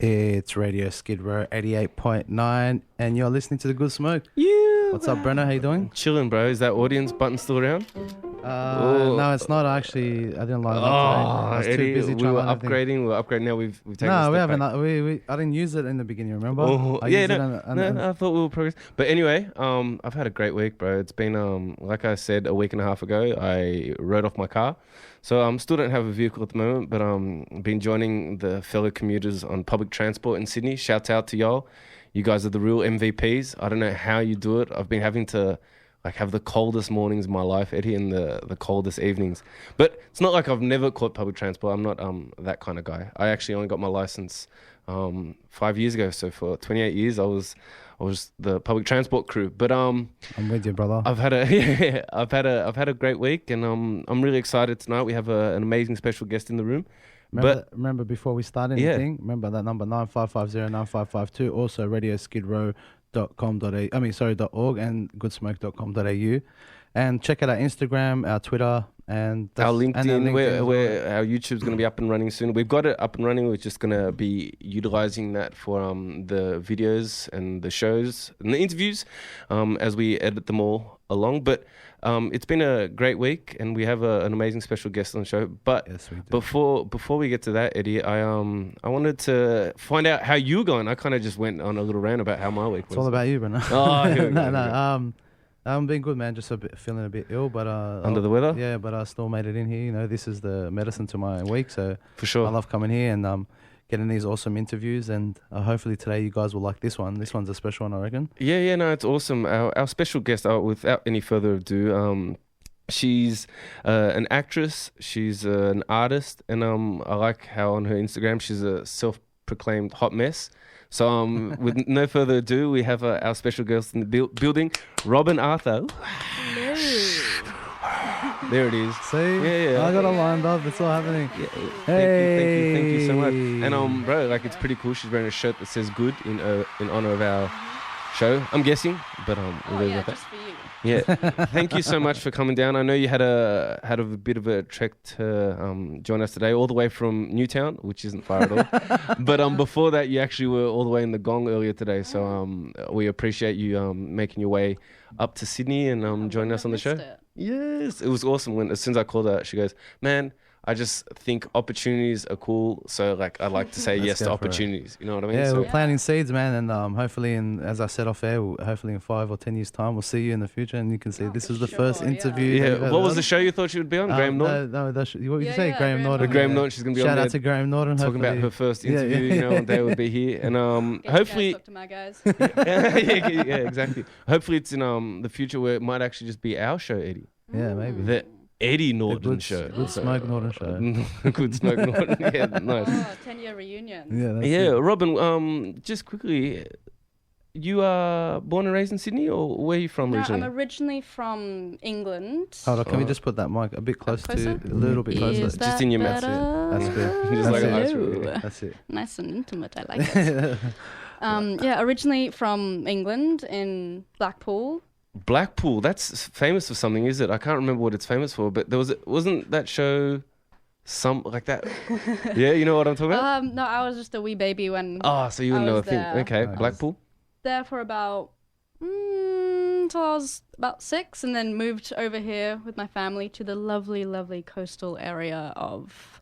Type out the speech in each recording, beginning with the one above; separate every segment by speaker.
Speaker 1: It's Radio Skid Row 88.9 and you're listening to The Good Smoke.
Speaker 2: Yeah.
Speaker 1: What's up, Brenner? How you doing?
Speaker 2: Chilling, bro. Is that audience button still around?
Speaker 1: No, it's not actually. I didn't line it up today. I was
Speaker 2: Eddie,
Speaker 1: too busy
Speaker 2: we
Speaker 1: trying
Speaker 2: were
Speaker 1: to
Speaker 2: upgrading. We're upgrading now. We've taken
Speaker 1: No,
Speaker 2: a
Speaker 1: we
Speaker 2: step
Speaker 1: haven't.
Speaker 2: back.
Speaker 1: I didn't use it in the beginning, remember?
Speaker 2: Oh,
Speaker 1: I
Speaker 2: yeah,
Speaker 1: used it
Speaker 2: no, I thought we were progress. But anyway, I've had a great week, bro. It's been, like I said, a week and a half ago, I rode off my car. So still don't have a vehicle at the moment, but been joining the fellow commuters on public transport in Sydney. Shout out to y'all. You guys are the real MVPs. I don't know how you do it. I've been having to have the coldest mornings of my life, Eddie, and the coldest evenings. But it's not like I've never caught public transport. I'm not that kind of guy. I actually only got my license 5 years ago. So for 28 years, I was the public transport crew. But
Speaker 1: I'm with you, brother.
Speaker 2: I've had a great week, and I'm really excited tonight. We have an amazing special guest in the room.
Speaker 1: Remember before we start anything, remember that number 95509552. Also radioskidrow.com.au. .org and goodsmoke.com.au. And check out our Instagram, our Twitter, and
Speaker 2: our LinkedIn,
Speaker 1: where
Speaker 2: our YouTube's going to be up and running soon. We've got it up and running. We're just going to be utilizing that for the videos and the shows and the interviews as we edit them all along. But it's been a great week, and we have an amazing special guest on the show. But
Speaker 1: yes, we do.
Speaker 2: before we get to that, Eddie, I wanted to find out how you were going. I kind of just went on a little rant about how my week was.
Speaker 1: It's all about you, Brenner.
Speaker 2: Oh,
Speaker 1: no. I'm being good, man. Just feeling a bit ill, but
Speaker 2: under the weather.
Speaker 1: Yeah, but I still made it in here. You know, this is the medicine to my week. So
Speaker 2: for sure,
Speaker 1: I love coming here and getting these awesome interviews. And hopefully today you guys will like this one. This one's a special one, I reckon.
Speaker 2: Yeah, no, it's awesome. Our special guest, without any further ado, she's an actress. She's an artist, and I like how on her Instagram she's a self-proclaimed hot mess. So with no further ado, we have our special guest in the building, Robyn Arthur.
Speaker 3: Hello.
Speaker 2: There it is.
Speaker 1: See?
Speaker 2: Yeah.
Speaker 1: I got it lined up. It's all happening.
Speaker 2: Yeah.
Speaker 1: Hey.
Speaker 2: Thank you so much. And bro, it's pretty cool. She's wearing a shirt that says "Good" in honor of our show. I'm guessing, but we'll leave it at that.
Speaker 3: Just for you.
Speaker 2: Yeah, thank you so much for coming down. I know you had a bit of a trek to join us today, all the way from Newtown, which isn't far at all. But before that, you actually were all the way in the Gong earlier today. So we appreciate you making your way up to Sydney and joining us on the show. Yes, it was awesome. As soon as I called her, she goes, "Man, I just think opportunities are cool, so I like to say yes to opportunities." You know what I mean?
Speaker 1: Yeah,
Speaker 2: so,
Speaker 1: we're planting seeds, man, and hopefully, as I said off air, hopefully in 5 or 10 years' time, we'll see you in the future, and you can see this is the first interview.
Speaker 2: Yeah. What was the show you thought she would be on? Graham Norton?
Speaker 1: No, what did you say? Graham Norton.
Speaker 2: Graham Norton. She's gonna be
Speaker 1: Shout
Speaker 2: on there.
Speaker 1: out to Graham Norton.
Speaker 2: Talking about her first interview. You know, one day would be here, and hopefully.
Speaker 3: Talk to my guys.
Speaker 2: yeah, exactly. Hopefully, it's in the future where it might actually just be our show, Eddie.
Speaker 1: Yeah, maybe.
Speaker 2: The Eddie Norton show.
Speaker 1: Good Smoke Norton show.
Speaker 2: Good Smoke Norton. Yeah, nice.
Speaker 3: 10-year reunion.
Speaker 1: Yeah,
Speaker 2: Robyn, just quickly, you are born and raised in Sydney, or where are you from originally?
Speaker 3: I'm originally from England.
Speaker 1: Hold on, can we just put that mic a bit closer? A little bit closer.
Speaker 2: Just in your mouth.
Speaker 1: That's good. That's it.
Speaker 3: Nice and intimate, I like it. Originally from England in Blackpool.
Speaker 2: Blackpool, that's famous for something, is it? I can't remember what it's famous for, but wasn't that show some like that? Yeah, you know what I'm talking about?
Speaker 3: No, I was just a wee baby when.
Speaker 2: Oh, so you wouldn't know a thing. Okay,
Speaker 1: Nice.
Speaker 2: Blackpool.
Speaker 3: There for about until I was about 6, and then moved over here with my family to the lovely, lovely coastal area of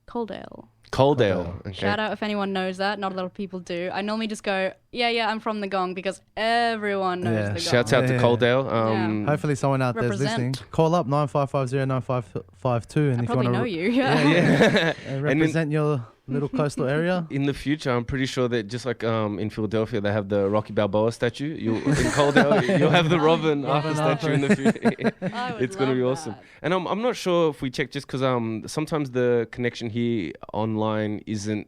Speaker 3: Coaldale.
Speaker 2: Okay.
Speaker 3: Shout out if anyone knows that. Not a lot of people do. I normally just go, I'm from the Gong, because everyone knows the Gong.
Speaker 2: Shouts out to Coaldale.
Speaker 1: Hopefully someone out there is listening. Call up 95509552 and
Speaker 3: I
Speaker 1: if you want to
Speaker 3: know you.
Speaker 1: and represent your little coastal area.
Speaker 2: In the future, I'm pretty sure that just like in Philadelphia, they have the Rocky Balboa statue. In Coaldale, you'll have the Robyn Arthur statue in the future. It's going to be awesome. And I'm not sure if we check, just because sometimes the connection here online isn't,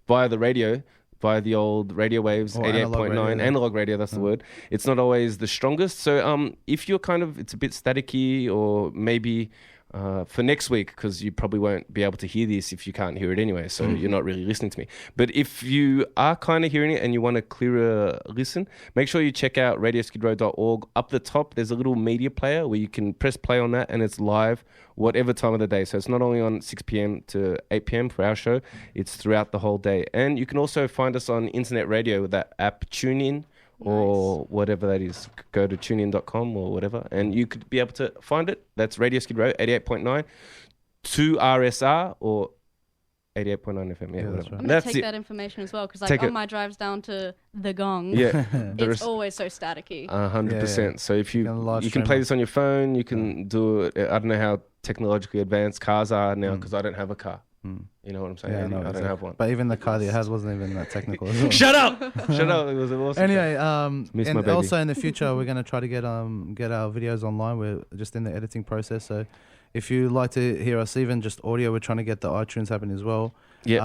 Speaker 2: via the radio, via the old radio waves, 88.9, analog radio, that's the word. It's not always the strongest. So if you're it's a bit staticky, or maybe for next week, because you probably won't be able to hear this if you can't hear it anyway, so you're not really listening to me. But if you are kind of hearing it and you want a clearer listen, make sure you check out radioskidrow.org. Up the top, there's a little media player where you can press play on that, and it's live whatever time of the day. So it's not only on 6 p.m. to 8 p.m. for our show, it's throughout the whole day. And you can also find us on internet radio with that app TuneIn, or whatever that is. Go to tunein.com or whatever, and you could be able to find it. That's Radio Skid Row 88.9 to RSR or 88.9 FM. Yeah, whatever.
Speaker 1: That's right.
Speaker 3: I'm going to take that information as well, because like on my drives down to the Gong,
Speaker 2: it's
Speaker 3: always so staticky.
Speaker 2: 100%. So if you can play
Speaker 1: it.
Speaker 2: this on your phone, you can do it. I don't know how technologically advanced cars are now, because I don't have a car. You know what I'm saying?
Speaker 1: Yeah,
Speaker 2: I don't have one.
Speaker 1: But even the car that it has wasn't even that technical as well.
Speaker 2: Shut up! Shut up! It was awesome.
Speaker 1: Anyway,
Speaker 2: Miss
Speaker 1: and
Speaker 2: my baby.
Speaker 1: also in the future, we're going to try to get our videos online. We're just in the editing process. So if you like to hear us, even just audio, we're trying to get the iTunes happening as well.
Speaker 2: Yeah,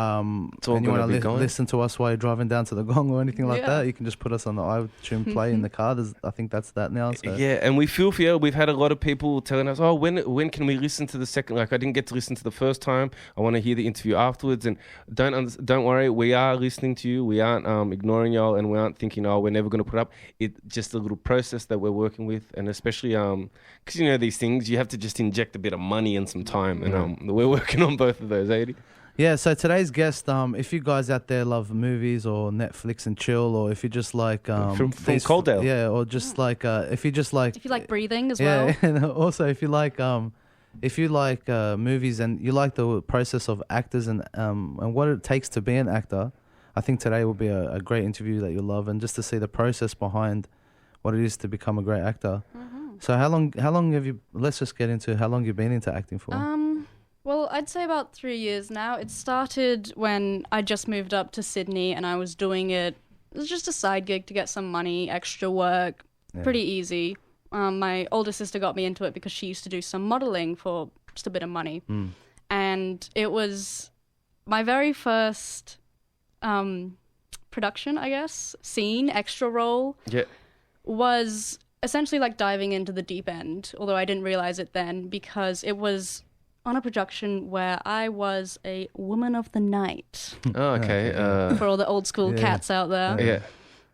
Speaker 2: it's all
Speaker 1: and you
Speaker 2: going to be going.
Speaker 1: Listen to us while you're driving down to the Gong or anything like that, you can just put us on the iTunes play in the car. I think that's that now. So.
Speaker 2: Yeah, and we feel for you. We've had a lot of people telling us, "Oh, when can we listen to the second? Like, I didn't get to listen to the first time. I want to hear the interview afterwards." And don't worry, we are listening to you. We aren't ignoring y'all, and we aren't thinking, "Oh, we're never going to put up." It's just a little process that we're working with, and especially because you know these things, you have to just inject a bit of money and some time, and we're working on both of those, 80.
Speaker 1: Yeah, so today's guest, if you guys out there love movies or Netflix and chill, or if you just like
Speaker 2: from Coaldale,
Speaker 1: or just like if you like
Speaker 3: breathing as well,
Speaker 1: and also if you like movies and you like the process of actors and what it takes to be an actor, I think today will be a great interview that you'll love, and just to see the process behind what it is to become a great actor. So how long have you? Let's just get into how long you've been into acting for.
Speaker 3: Well, I'd say about 3 years now. It started when I just moved up to Sydney and I was doing it. It was just a side gig to get some money, extra work, pretty easy. My older sister got me into it because she used to do some modelling for just a bit of money. And it was my very first production, I guess, scene, extra role, was essentially like diving into the deep end, although I didn't realise it then, because it was on a production where I was a woman of the night.
Speaker 2: Oh, okay.
Speaker 3: For all the old school cats out there.
Speaker 2: Yeah.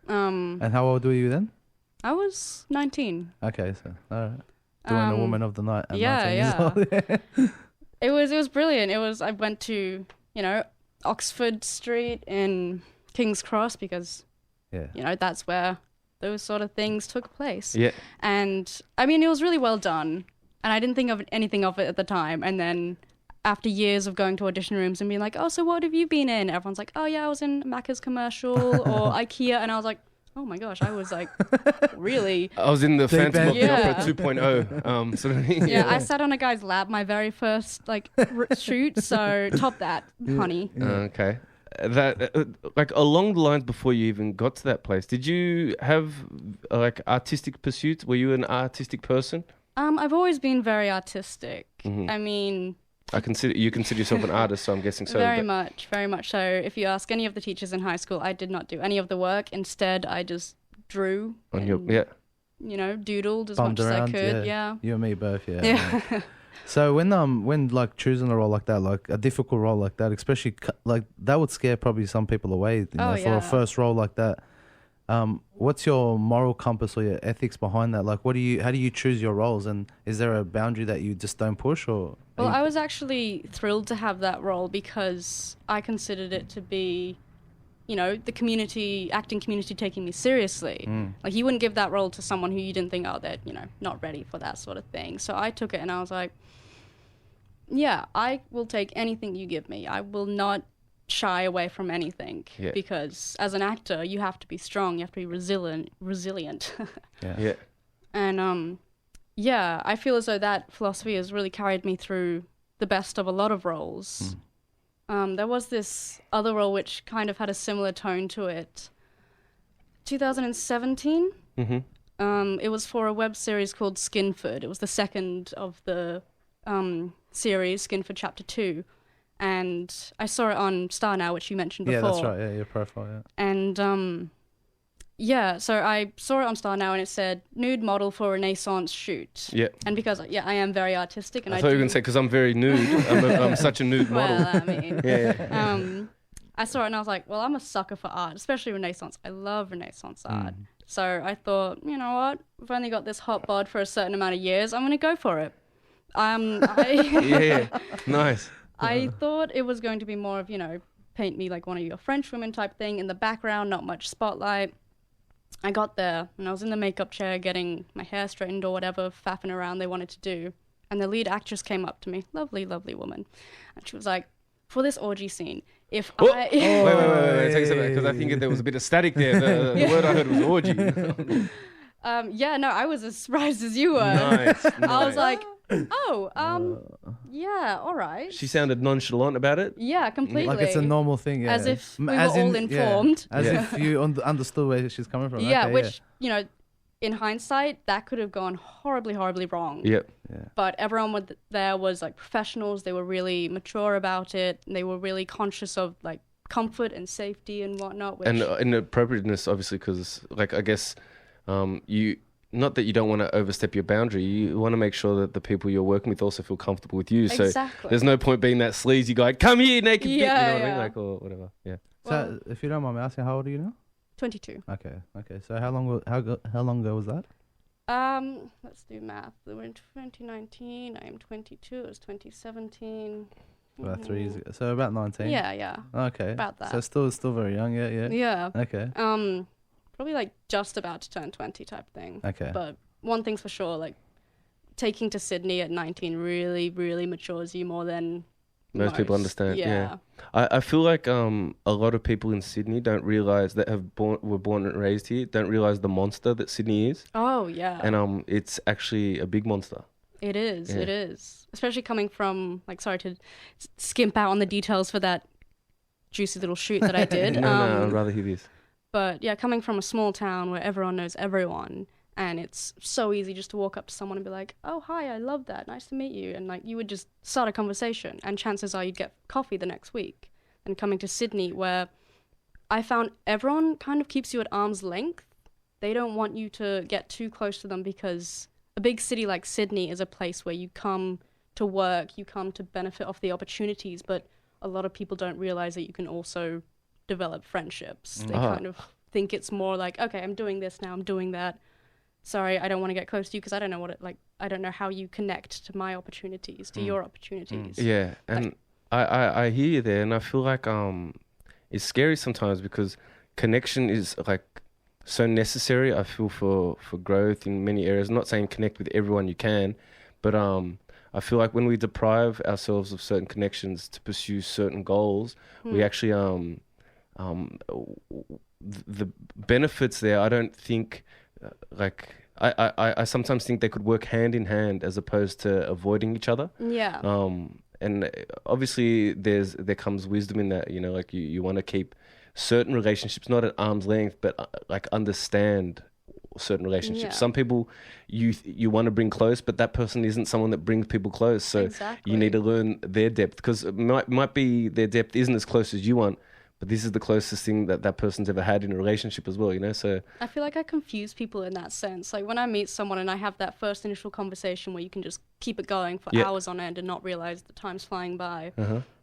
Speaker 1: And how old were you then?
Speaker 3: I was 19.
Speaker 1: Okay, so all right. Doing a woman of the night. At 19
Speaker 3: yeah. It was brilliant. I went to, Oxford Street in King's Cross because, that's where those sort of things took place. Yeah. And I mean, it was really well done. And I didn't think of anything of it at the time. And then after years of going to audition rooms and being like, oh, so what have you been in? Everyone's like, oh, yeah, I was in Macca's commercial or IKEA. And I was like, oh, my gosh, I was like, really?
Speaker 2: I was in the Phantom of the Opera 2.0 sort of thing.
Speaker 3: Yeah, I sat on a guy's lap, my very first shoot. So top that, honey.
Speaker 2: Okay. That like along the lines before you even got to that place, did you have like artistic pursuits? Were you an artistic person?
Speaker 3: I've always been very artistic. I mean,
Speaker 2: you consider yourself an artist, so I'm guessing so.
Speaker 3: Very much so. If you ask any of the teachers in high school, I did not do any of the work. Instead, I just drew. Doodled as much as I could. Yeah.
Speaker 1: You and me both. Yeah. So when like choosing a role like that, like a difficult role like that, especially like that would scare probably some people away. For a first role like that. What's your moral compass or your ethics behind that? Like, how do you choose your roles, and is there a boundary that you just don't push? Or
Speaker 3: I was actually thrilled to have that role because I considered it to be, the acting community taking me seriously. Like, you wouldn't give that role to someone who you didn't think, they're, not ready for that sort of thing. So I took it and I was like, yeah, I will take anything you give me. I will not shy away from anything because as an actor you have to be strong, you have to be resilient. And I feel as though that philosophy has really carried me through the best of a lot of roles. There was this other role which kind of had a similar tone to it. 2017 it was for a web series called Skinford. It was the second of the series, Skinford Chapter 2. And I saw it on Star Now, which you mentioned before.
Speaker 1: Yeah, that's right. Yeah, your profile. Yeah.
Speaker 3: And Yeah, so I saw it on Star Now and it said nude model for Renaissance shoot.
Speaker 2: Yeah.
Speaker 3: And because I am very artistic, and
Speaker 2: I thought you were going to say because I'm very nude. I'm such a nude model.
Speaker 3: Well, I mean,
Speaker 2: Yeah.
Speaker 3: I saw it and I was like, well, I'm a sucker for art, especially Renaissance. I love Renaissance art. So I thought, you know what? We've only got this hot bod for a certain amount of years. I'm going to go for it.
Speaker 2: Yeah, nice.
Speaker 3: I thought it was going to be more of, paint me like one of your French women type thing in the background, not much spotlight. I got there and I was in the makeup chair getting my hair straightened or whatever faffing around they wanted to do. And the lead actress came up to me, lovely, lovely woman. And she was like, for this orgy scene, if
Speaker 2: Wait, take a second, because I think there was a bit of static there. The word I heard was orgy.
Speaker 3: I was as surprised as you were.
Speaker 2: Nice.
Speaker 3: I was like, yeah, all right.
Speaker 2: She sounded nonchalant about it.
Speaker 3: Yeah, completely.
Speaker 1: Like it's a normal thing, yeah.
Speaker 3: As if we were all informed.
Speaker 1: Yeah. As if you understood where she's coming from.
Speaker 3: Yeah,
Speaker 1: okay,
Speaker 3: which, in hindsight, that could have gone horribly, horribly wrong.
Speaker 2: Yep.
Speaker 1: Yeah.
Speaker 3: But everyone there was like professionals. They were really mature about it. They were really conscious of like comfort and safety and whatnot. Which...
Speaker 2: And appropriateness, obviously, because like I guess you, not that you don't want to overstep your boundary, you want to make sure that the people you're working with also feel comfortable with you.
Speaker 3: Exactly.
Speaker 2: So there's no point being that sleazy guy, come here, naked bitch, you know what I mean?
Speaker 3: Yeah.
Speaker 2: Like, or whatever. Yeah.
Speaker 1: So if you don't mind me asking, how old are you now?
Speaker 3: 22.
Speaker 1: Okay. So how long ago was that?
Speaker 3: Let's do math. We were in 2019. I am 22. It was 2017.
Speaker 1: About 3 years ago. So about 19.
Speaker 3: Yeah.
Speaker 1: Okay.
Speaker 3: About that.
Speaker 1: So still very young. Yeah.
Speaker 3: Yeah.
Speaker 1: Okay.
Speaker 3: Probably like just about to turn 20 type thing.
Speaker 1: Okay.
Speaker 3: But one thing's for sure, like taking to Sydney at 19 really, really matures you more than
Speaker 2: Most people understand.
Speaker 3: Yeah.
Speaker 2: I feel like a lot of people in Sydney don't realise that were born and raised here, don't realise the monster that Sydney is.
Speaker 3: Oh, yeah.
Speaker 2: And it's actually a big monster.
Speaker 3: It is.
Speaker 2: Yeah.
Speaker 3: It is. Especially coming from, like, sorry to skimp out on the details for that juicy little shoot that I did.
Speaker 2: No, I'd rather hear this.
Speaker 3: But yeah, coming from a small town where everyone knows everyone, and it's so easy just to walk up to someone and be like, oh, hi, I love that. Nice to meet you. And like, you would just start a conversation, and chances are you'd get coffee the next week. And coming to Sydney, where I found everyone kind of keeps you at arm's length. They don't want you to get too close to them, because a big city like Sydney is a place where you come to work, you come to benefit off the opportunities, but a lot of people don't realize that you can also develop friendships. They kind of think it's more like, okay, I'm doing this now, I'm doing that. Sorry, I don't want to get close to you because I don't know what it like. I don't know how you connect to my opportunities, to your opportunities.
Speaker 2: Yeah, and I hear you there, and I feel like it's scary sometimes because connection is like so necessary. I feel for growth in many areas. I'm not saying connect with everyone you can, but I feel like when we deprive ourselves of certain connections to pursue certain goals, we actually the benefits there. I don't think. I sometimes think they could work hand in hand as opposed to avoiding each other.
Speaker 3: Yeah.
Speaker 2: And obviously there comes wisdom in that, like you want to keep certain relationships not at arm's length, but like understand certain relationships.
Speaker 3: Yeah.
Speaker 2: Some people you want to bring close, but that person isn't someone that brings people close. So you need to learn their depth, because it might be their depth isn't as close as you want. But this is the closest thing that person's ever had in a relationship as well, So
Speaker 3: I feel like I confuse people in that sense. Like when I meet someone and I have that first initial conversation where you can just keep it going for hours on end and not realize the time's flying by,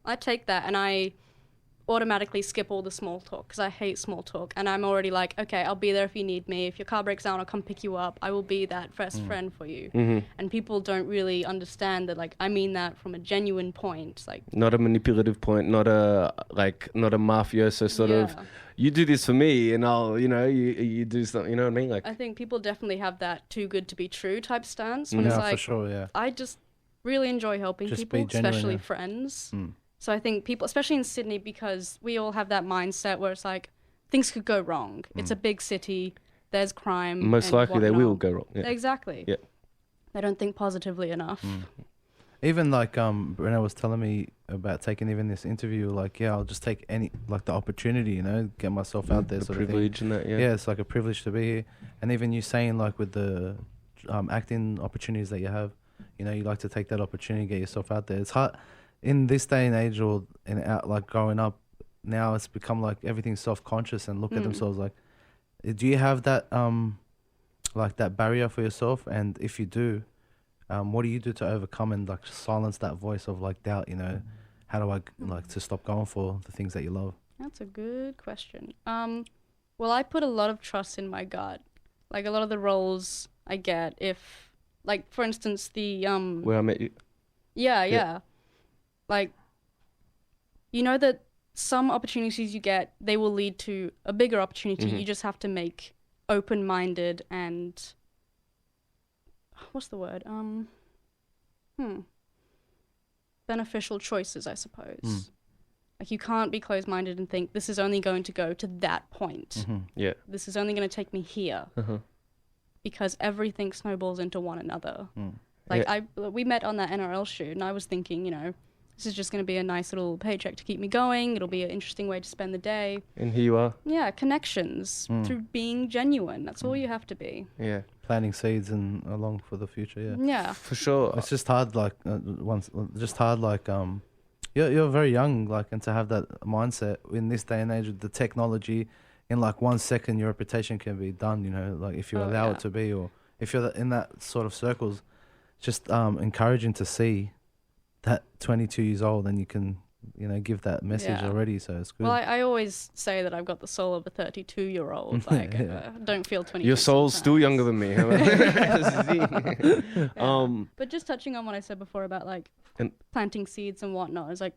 Speaker 3: I take that and I automatically skip all the small talk, because I hate small talk. And I'm already like, okay, I'll be there if you need me. If your car breaks down, I'll come pick you up. I will be that best friend for you. And people don't really understand that, like, I mean that from a genuine point. Like,
Speaker 2: not a manipulative point, not a mafioso sort of, you do this for me and I'll, you do something, you know what I mean? Like, I
Speaker 3: think people definitely have that too good to be true type stance. When
Speaker 1: Yeah,
Speaker 3: it's like,
Speaker 1: for sure, yeah.
Speaker 3: I just really enjoy helping
Speaker 1: Just
Speaker 3: people,
Speaker 1: be genuine,
Speaker 3: especially
Speaker 1: yeah.
Speaker 3: friends. So I think people, especially in Sydney, because we all have that mindset where it's like, things could go wrong. It's a big city. There's crime.
Speaker 2: Most likely
Speaker 3: whatnot.
Speaker 2: they will go wrong. Yeah.
Speaker 3: Exactly.
Speaker 2: Yeah.
Speaker 3: They don't think positively enough.
Speaker 1: Even like Brenna was telling me about taking even this interview, like, yeah, I'll just take any, like, the opportunity, get myself out there,
Speaker 2: The
Speaker 1: sort
Speaker 2: privilege
Speaker 1: of thing.
Speaker 2: and that, yeah.
Speaker 1: Yeah, it's like a privilege to be here. And even you saying, like, with the acting opportunities that you have, you like to take that opportunity, get yourself out there. It's hard in this day and age, or like growing up now, it's become like everything's self-conscious and look at themselves like, Do you have that like that barrier for yourself? And if you do, what do you do to overcome and like silence that voice of like doubt? You know, how do I like to stop going for the things that you love?
Speaker 3: That's a good question. Well, I put a lot of trust in my gut. Like a lot of the roles I get, if like for instance the
Speaker 2: Where I Met You.
Speaker 3: Yeah. Like, you know that some opportunities you get, they will lead to a bigger opportunity. You just have to make open-minded and what's the word? Beneficial choices, I suppose. Like you can't be closed-minded and think this is only going to go to that point.
Speaker 2: Yeah.
Speaker 3: This is only going to take me here. Because everything snowballs into one another. Like we met on that NRL shoot, and I was thinking, you know, this is just going to be a nice little paycheck to keep me going. It'll be an interesting way to spend the day.
Speaker 2: And here you are.
Speaker 3: Yeah, connections through being genuine. That's all you have to be.
Speaker 2: Yeah.
Speaker 1: Planting seeds and along for the future. Yeah.
Speaker 3: Yeah.
Speaker 2: For sure.
Speaker 1: It's just hard, like you're very young, like, and to have that mindset in this day and age with the technology. In like 1 second, your reputation can be done, you know, like if you allow it to be, or if you're in that sort of circles, just encouraging to see that 22 years old and you can, you know, give that message already. So it's good.
Speaker 3: Well, I always say that I've got the soul of a 32-year-old. Like, don't feel 22.
Speaker 2: Your soul's still younger than me.
Speaker 3: But just touching on what I said before about like planting seeds and whatnot, is like,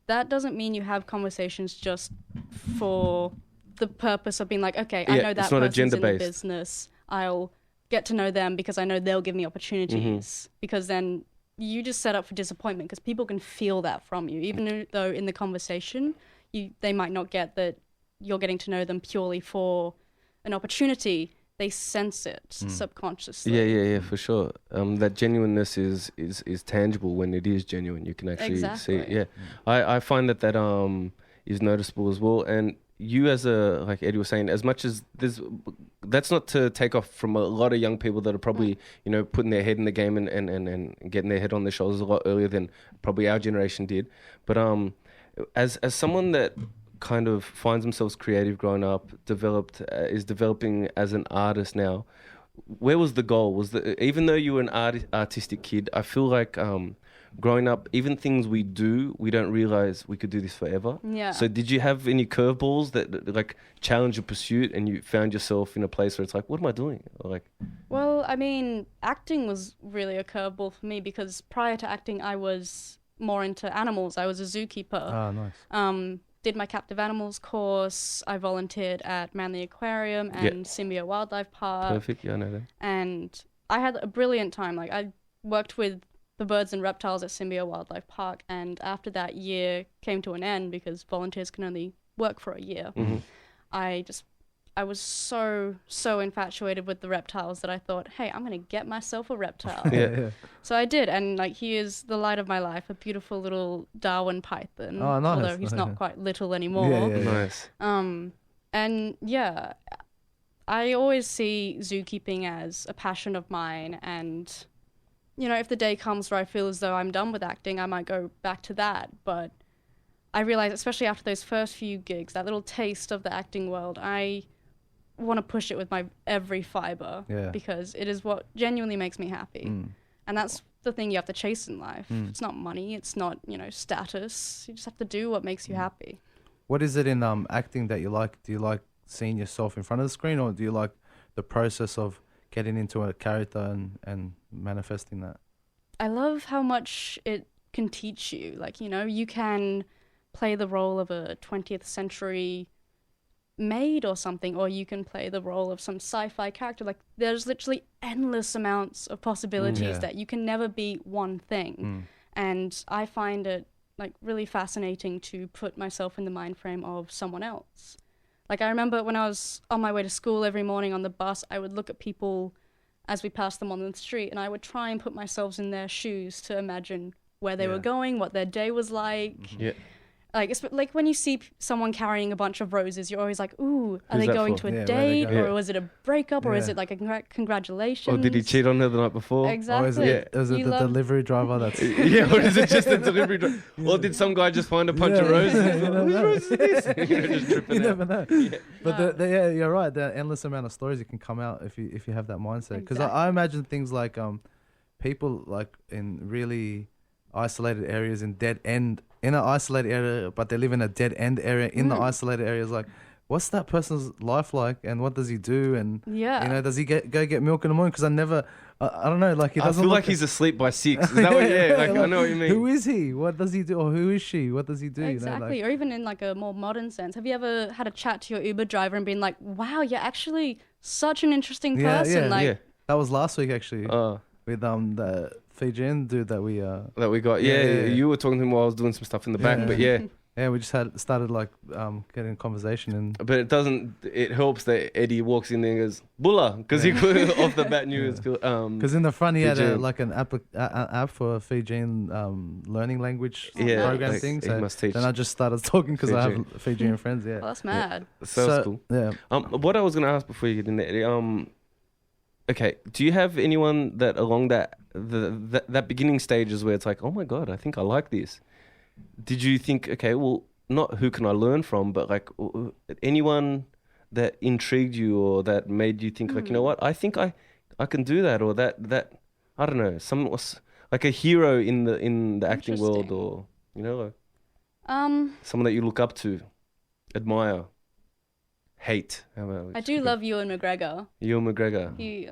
Speaker 3: that doesn't mean you have conversations just for the purpose of being like, okay, I know that person's in the business. I'll get to know them because I know they'll give me opportunities. Because then you just set up for disappointment because people can feel that from you. Even though in the conversation, they might not get that you're getting to know them purely for an opportunity. They sense it subconsciously.
Speaker 2: Yeah, for sure. That genuineness is tangible when it is genuine. You can actually see it. Yeah. I find that is noticeable as well. And you as like Eddie was saying, as much as that's not to take off from a lot of young people that are probably, you know, putting their head in the game and getting their head on their shoulders a lot earlier than probably our generation did. But as someone that kind of finds themselves creative growing up, is developing as an artist now, where was the goal? Even though you were an artistic kid, I feel like growing up, even things we do, we don't realize we could do this forever.
Speaker 3: Yeah.
Speaker 2: So did you have any curveballs that like challenge your pursuit and you found yourself in a place where it's like, what am I doing? Or like,
Speaker 3: well, I mean, acting was really a curveball for me because prior to acting, I was more into animals. I was a zookeeper.
Speaker 1: Oh, nice.
Speaker 3: Did my captive animals course. I volunteered at Manly Aquarium and Symbio Wildlife Park.
Speaker 2: Perfect, yeah, I know that.
Speaker 3: And I had a brilliant time. Like, I worked with the birds and reptiles at Symbio Wildlife Park, and after that year came to an end because volunteers can only work for a year. I was so infatuated with the reptiles that I thought, hey, I'm gonna get myself a reptile. So I did, and like, he is the light of my life, a beautiful little Darwin python.
Speaker 1: Oh, nice.
Speaker 3: Although he's not quite little anymore.
Speaker 2: Nice.
Speaker 3: And yeah, I always see zookeeping as a passion of mine, and you know, if the day comes where I feel as though I'm done with acting, I might go back to that. But I realize, especially after those first few gigs, that little taste of the acting world, I want to push it with my every fiber because it is what genuinely makes me happy. And that's the thing you have to chase in life. It's not money. It's not, you know, status. You just have to do what makes you happy.
Speaker 1: What is it in acting that you like? Do you like seeing yourself in front of the screen, or do you like the process of getting into a character and manifesting that?
Speaker 3: I love how much it can teach you. Like, you know, you can play the role of a 20th century maid or something, or you can play the role of some sci-fi character. Like, there's literally endless amounts of possibilities that you can never be one thing. And I find it like really fascinating to put myself in the mind frame of someone else. Like, I remember when I was on my way to school every morning on the bus, I would look at people as we passed them on the street, and I would try and put myself in their shoes to imagine where they were going, what their day was like. like when you see someone carrying a bunch of roses, you're always like, ooh, are
Speaker 2: Who's
Speaker 3: they
Speaker 2: that
Speaker 3: going
Speaker 2: for?
Speaker 3: to a
Speaker 1: Yeah,
Speaker 3: date,
Speaker 1: where
Speaker 3: or was it a breakup, or is
Speaker 1: Yeah.
Speaker 3: it like a congratulations?
Speaker 2: Or did he cheat on her the night before?
Speaker 3: Exactly.
Speaker 1: Or is it, is it
Speaker 3: You
Speaker 1: the
Speaker 3: love-
Speaker 1: delivery driver that's...
Speaker 2: Yeah, or is it just a delivery driver? Or did some guy just find a bunch of roses?
Speaker 1: You
Speaker 2: Whose
Speaker 1: know,
Speaker 2: roses is this? Just tripping
Speaker 1: you
Speaker 2: out.
Speaker 1: never know.
Speaker 2: Yeah.
Speaker 1: But yeah, you're right. There are endless amount of stories you can come out if you have that mindset. Because I imagine things like people like in really isolated areas in in an isolated area, but they live in a dead end area in the isolated areas. Like, what's that person's life like, and what does he do? And does he go get milk in the morning? Because I don't know. Like, he doesn't.
Speaker 2: I feel
Speaker 1: look
Speaker 2: like he's asleep by 6. Is that what? Yeah, like I know what you mean.
Speaker 1: Who is he? What does he do? Or who is she? What does he do?
Speaker 3: Exactly. Or even in like a more modern sense. Have you ever had a chat to your Uber driver and been like, wow, you're actually such an interesting person?
Speaker 1: That was last week actually with the Fijian dude that we
Speaker 2: got. Yeah, you were talking to him while I was doing some stuff in the back, but yeah.
Speaker 1: Yeah, we just started like getting a conversation and.
Speaker 2: But it doesn't. It helps that Eddie walks in there and goes Bulla because he off the bat knew it's cool.
Speaker 1: Because in the front he had
Speaker 2: Fijian.
Speaker 1: an app for Fijian learning language program
Speaker 3: nice.
Speaker 1: thing.
Speaker 2: He
Speaker 1: So
Speaker 2: must teach.
Speaker 1: then I just started talking because I have Fijian friends. Yeah.
Speaker 3: Well, that's mad.
Speaker 2: So that's cool.
Speaker 1: Yeah.
Speaker 2: What I was gonna ask before you get in there, Eddie, okay, do you have anyone that along that beginning stages where it's like, oh my god, I think I like this? Did you think, okay, well, not who can I learn from, but like anyone that intrigued you or that made you think like, you know what, I think I can do that, or that I don't know, someone was like a hero in the acting world, or someone that you look up to, admire, hate.
Speaker 3: I do love Ewan McGregor.
Speaker 2: Ewan McGregor.
Speaker 3: He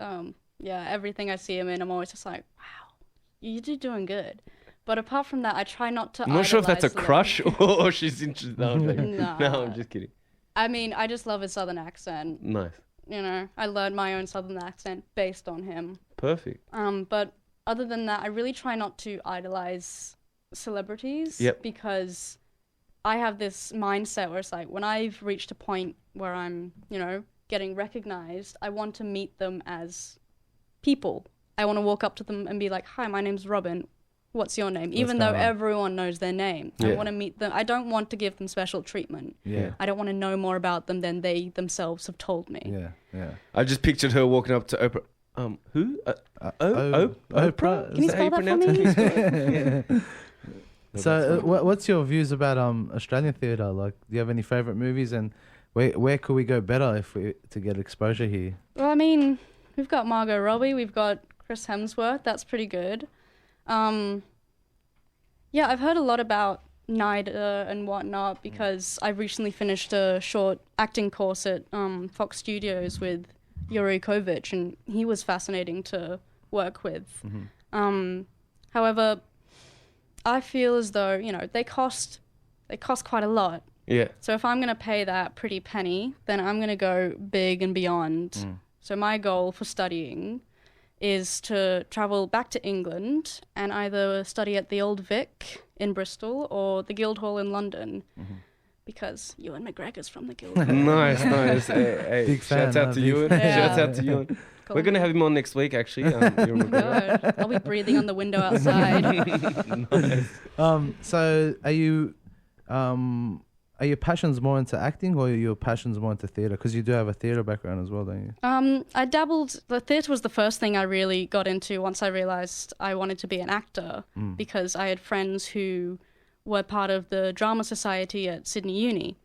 Speaker 3: everything I see him in, I'm always just like, wow, you're doing good. But apart from that, I try not to.
Speaker 2: I'm not sure if that's a crush or she's interested. No, no, I'm just kidding.
Speaker 3: I mean, I just love his southern accent.
Speaker 2: Nice.
Speaker 3: I learned my own southern accent based on him.
Speaker 2: Perfect.
Speaker 3: But other than that, I really try not to idolize celebrities.
Speaker 2: Yep.
Speaker 3: Because I have this mindset where it's like, when I've reached a point where I'm, getting recognized, I want to meet them as people. I want to walk up to them and be like, hi, my name's Robyn. What's your name? Even though everyone knows their name.
Speaker 2: Yeah.
Speaker 3: I want to meet them. I don't want to give them special treatment.
Speaker 1: Yeah.
Speaker 3: I don't want to know more about them than they themselves have told me.
Speaker 1: Yeah.
Speaker 2: I just pictured her walking up to Oprah. Who? Oprah?
Speaker 1: Can
Speaker 3: you spell that for me?
Speaker 1: So, what's your views about Australian theatre? Like, do you have any favourite movies, and where could we go better to get exposure here?
Speaker 3: Well, I mean, we've got Margot Robbie, we've got Chris Hemsworth. That's pretty good. I've heard a lot about NIDA and whatnot because I recently finished a short acting course at Fox Studios with Yuri Kovic, and he was fascinating to work with. However, I feel as though, they cost quite a lot.
Speaker 2: Yeah.
Speaker 3: So if I'm going to pay that pretty penny, then I'm going to go big and beyond. So my goal for studying is to travel back to England and either study at the Old Vic in Bristol or the Guildhall in London, because Ewan McGregor's from the Guildhall.
Speaker 2: Nice. Hey,
Speaker 1: Big fan.
Speaker 2: Shouts out to Ewan.
Speaker 3: Yeah.
Speaker 2: Shouts out to Ewan.
Speaker 3: Cool.
Speaker 2: We're going to have him on next week, actually. Ewan McGregor.
Speaker 3: God, I'll be breathing on the window outside.
Speaker 2: Nice.
Speaker 1: So are your passions more into acting, or are your passions more into theatre? Because you do have a theatre background as well, don't you?
Speaker 3: I dabbled. The theatre was the first thing I really got into once I realised I wanted to be an actor, because I had friends who were part of the drama society at Sydney Uni.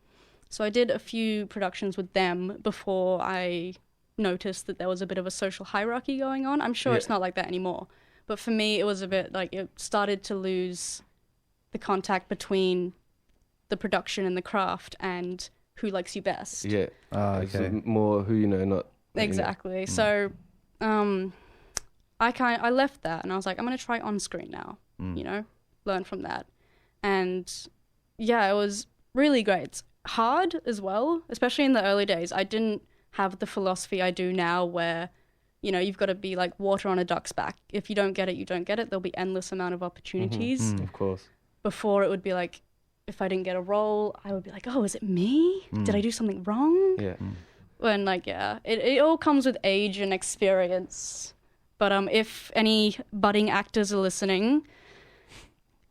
Speaker 3: So I did a few productions with them before I noticed that there was a bit of a social hierarchy going on. I'm sure it's not like that anymore. But for me, it was a bit like it started to lose the contact between the production and the craft and who likes you best.
Speaker 2: Yeah.
Speaker 1: Okay.
Speaker 2: So more who you know, not...
Speaker 3: Exactly. So I left that and I was like, I'm going to try on screen now, learn from that. And yeah, it was really great. It's hard as well, especially in the early days. I didn't have the philosophy I do now where, you've got to be like water on a duck's back. If you don't get it, you don't get it. There'll be endless amount of opportunities.
Speaker 2: Of course.
Speaker 3: Before it would be like, if I didn't get a role, I would be like, oh, is it me? Did I do something wrong?
Speaker 2: Yeah.
Speaker 3: When it all comes with age and experience. But if any budding actors are listening,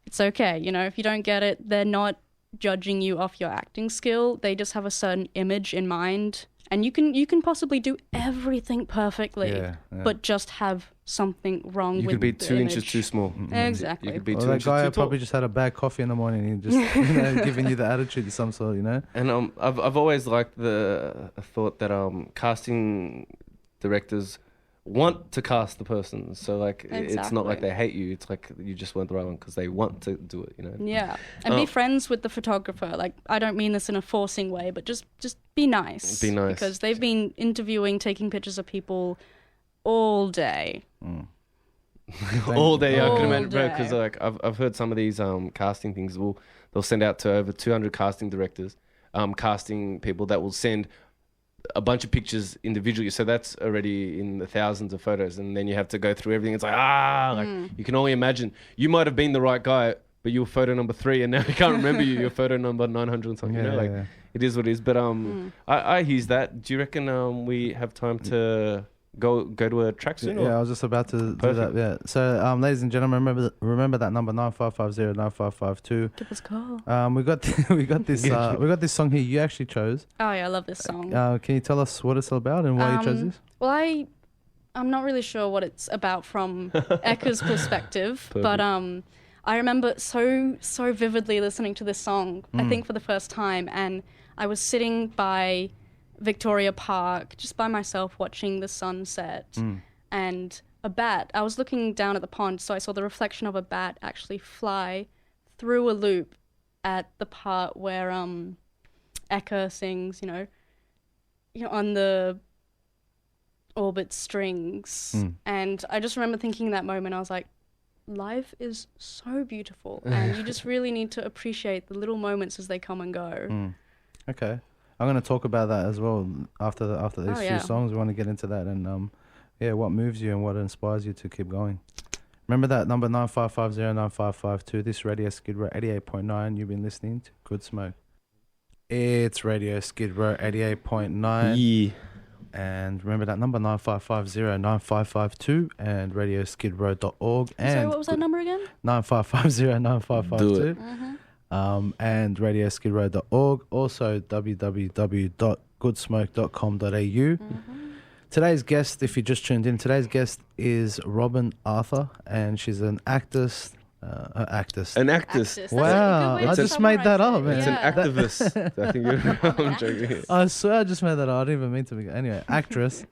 Speaker 3: it's okay. If you don't get it, they're not judging you off your acting skill. They just have a certain image in mind, and you can possibly do everything perfectly, but just have something wrong with the image.
Speaker 2: You could be 2 inches too small.
Speaker 3: Exactly.
Speaker 2: You could be
Speaker 1: well,
Speaker 2: 2
Speaker 1: that
Speaker 2: inches
Speaker 1: guy
Speaker 2: too tall.
Speaker 1: probably just had a bad coffee in the morning and he just giving you the attitude of some sort,
Speaker 2: And I've always liked the thought that casting directors want to cast the person, so like it's not like they hate you, it's like you just weren't the right one because they want to do it,
Speaker 3: Yeah, and be friends with the photographer. Like, I don't mean this in a forcing way, but just be nice.
Speaker 2: Be nice,
Speaker 3: because they've been interviewing, taking pictures of people all day.
Speaker 2: All day. I can imagine, bro, because like I've heard some of these casting things they'll send out to over 200 casting directors, casting people that will send a bunch of pictures individually, so that's already in the thousands of photos, and then you have to go through everything. It's like you can only imagine you might have been the right guy, but you were photo number 3 and now I can't remember you. You're photo number 900 and something. It is what it is. But I hear that. Do you reckon we have time to go to a track soon?
Speaker 1: Yeah, I was just about to do that. Yeah. So, ladies and gentlemen, remember that number 95509552.
Speaker 3: Give us a call.
Speaker 1: We got this song here you actually chose.
Speaker 3: Oh yeah, I love this song.
Speaker 1: Can you tell us what it's all about and why you chose this?
Speaker 3: Well, I'm not really sure what it's about from Eka's perspective, but I remember so vividly listening to this song. I think for the first time, and I was sitting by Victoria Park just by myself watching the sunset, and a bat. I was looking down at the pond, so I saw the reflection of a bat actually fly through a loop at the part where Eka sings, on the orbit strings. And I just remember thinking in that moment, I was like, life is so beautiful, and you just really need to appreciate the little moments as they come and go.
Speaker 1: Okay. I'm going to talk about that as well after these few songs. We want to get into that and what moves you and what inspires you to keep going. Remember that number 95509552. This Radio Skid Row 88.9. You've been listening to Good Smoke. It's Radio Skid Row 88.9.
Speaker 2: Yeah.
Speaker 1: And remember that number 95509552 and radioskidrow.org. And
Speaker 3: sorry, what was that number again?
Speaker 1: 95509552. And radioskidrow.org, also www.goodsmoke.com.au. Today's guest, if you just tuned in, today's guest is Robyn Arthur, and she's an actress.
Speaker 2: An actress.
Speaker 1: Wow, I just made that up, man.
Speaker 2: It's an activist. I think I'm joking.
Speaker 1: I swear I just made that up. I didn't even mean to be. Anyway, actress.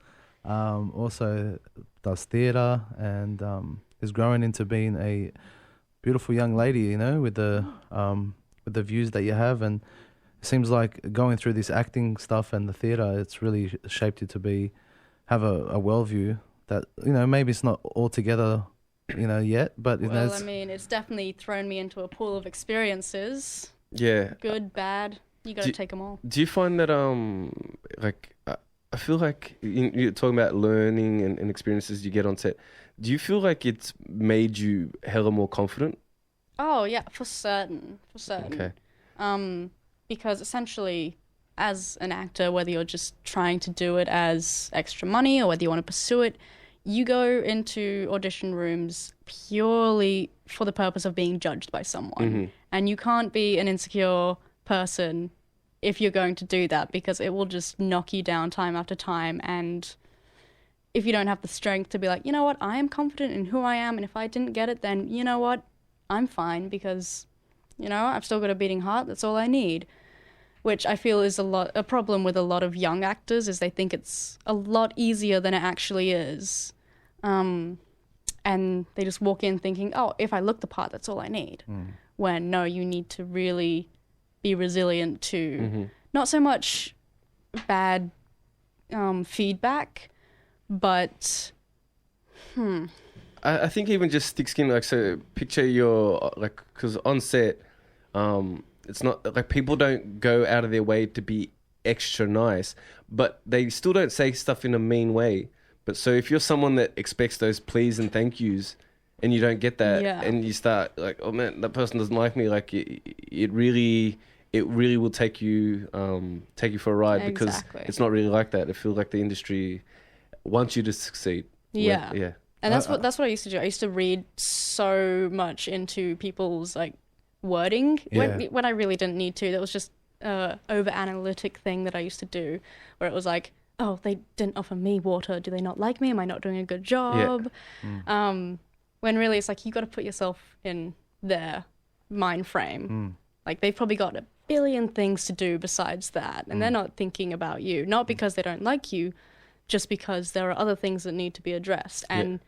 Speaker 1: Also does theatre and is growing into being a beautiful young lady, with the views that you have, and it seems like going through this acting stuff and the theatre, it's really shaped you to have a worldview that maybe it's not all together, yet, but
Speaker 3: it's definitely thrown me into a pool of experiences.
Speaker 2: Yeah,
Speaker 3: good, bad. You got to take them all.
Speaker 2: Do you find that I feel like you're talking about learning and experiences you get on set. Do you feel like it's made you hella more confident?
Speaker 3: Oh yeah, for certain.
Speaker 2: Okay.
Speaker 3: Because essentially, as an actor, whether you're just trying to do it as extra money or whether you want to pursue it, you go into audition rooms purely for the purpose of being judged by someone. And you can't be an insecure person if you're going to do that, because it will just knock you down time after time. And if you don't have the strength to be like, you know what, I am confident in who I am, and if I didn't get it, then you know what, I'm fine, because, I've still got a beating heart. That's all I need. Which I feel is a problem with a lot of young actors, is they think it's a lot easier than it actually is. And they just walk in thinking, oh, if I look the part, that's all I need. When no, you need to really be resilient to not so much bad feedback, but
Speaker 2: I think even just thick skin, so picture your, because on set, it's not, people don't go out of their way to be extra nice, but they still don't say stuff in a mean way. But so if you're someone that expects those please and thank yous, and you don't get that, and you start oh man, that person doesn't like me, it really will take you for a ride, because it's not really like that. It feels like the industry wants you to succeed. And
Speaker 3: that's what I used to do. I used to read so much into people's wording when I really didn't need to. That was just over analytic thing that I used to do, where it was like, oh, they didn't offer me water. Do they not like me? Am I not doing a good job? When really it's like, you got to put yourself in their mind frame. Like, they've probably got a billion things to do besides that, and they're not thinking about you, not because they don't like you, just because there are other things that need to be addressed. And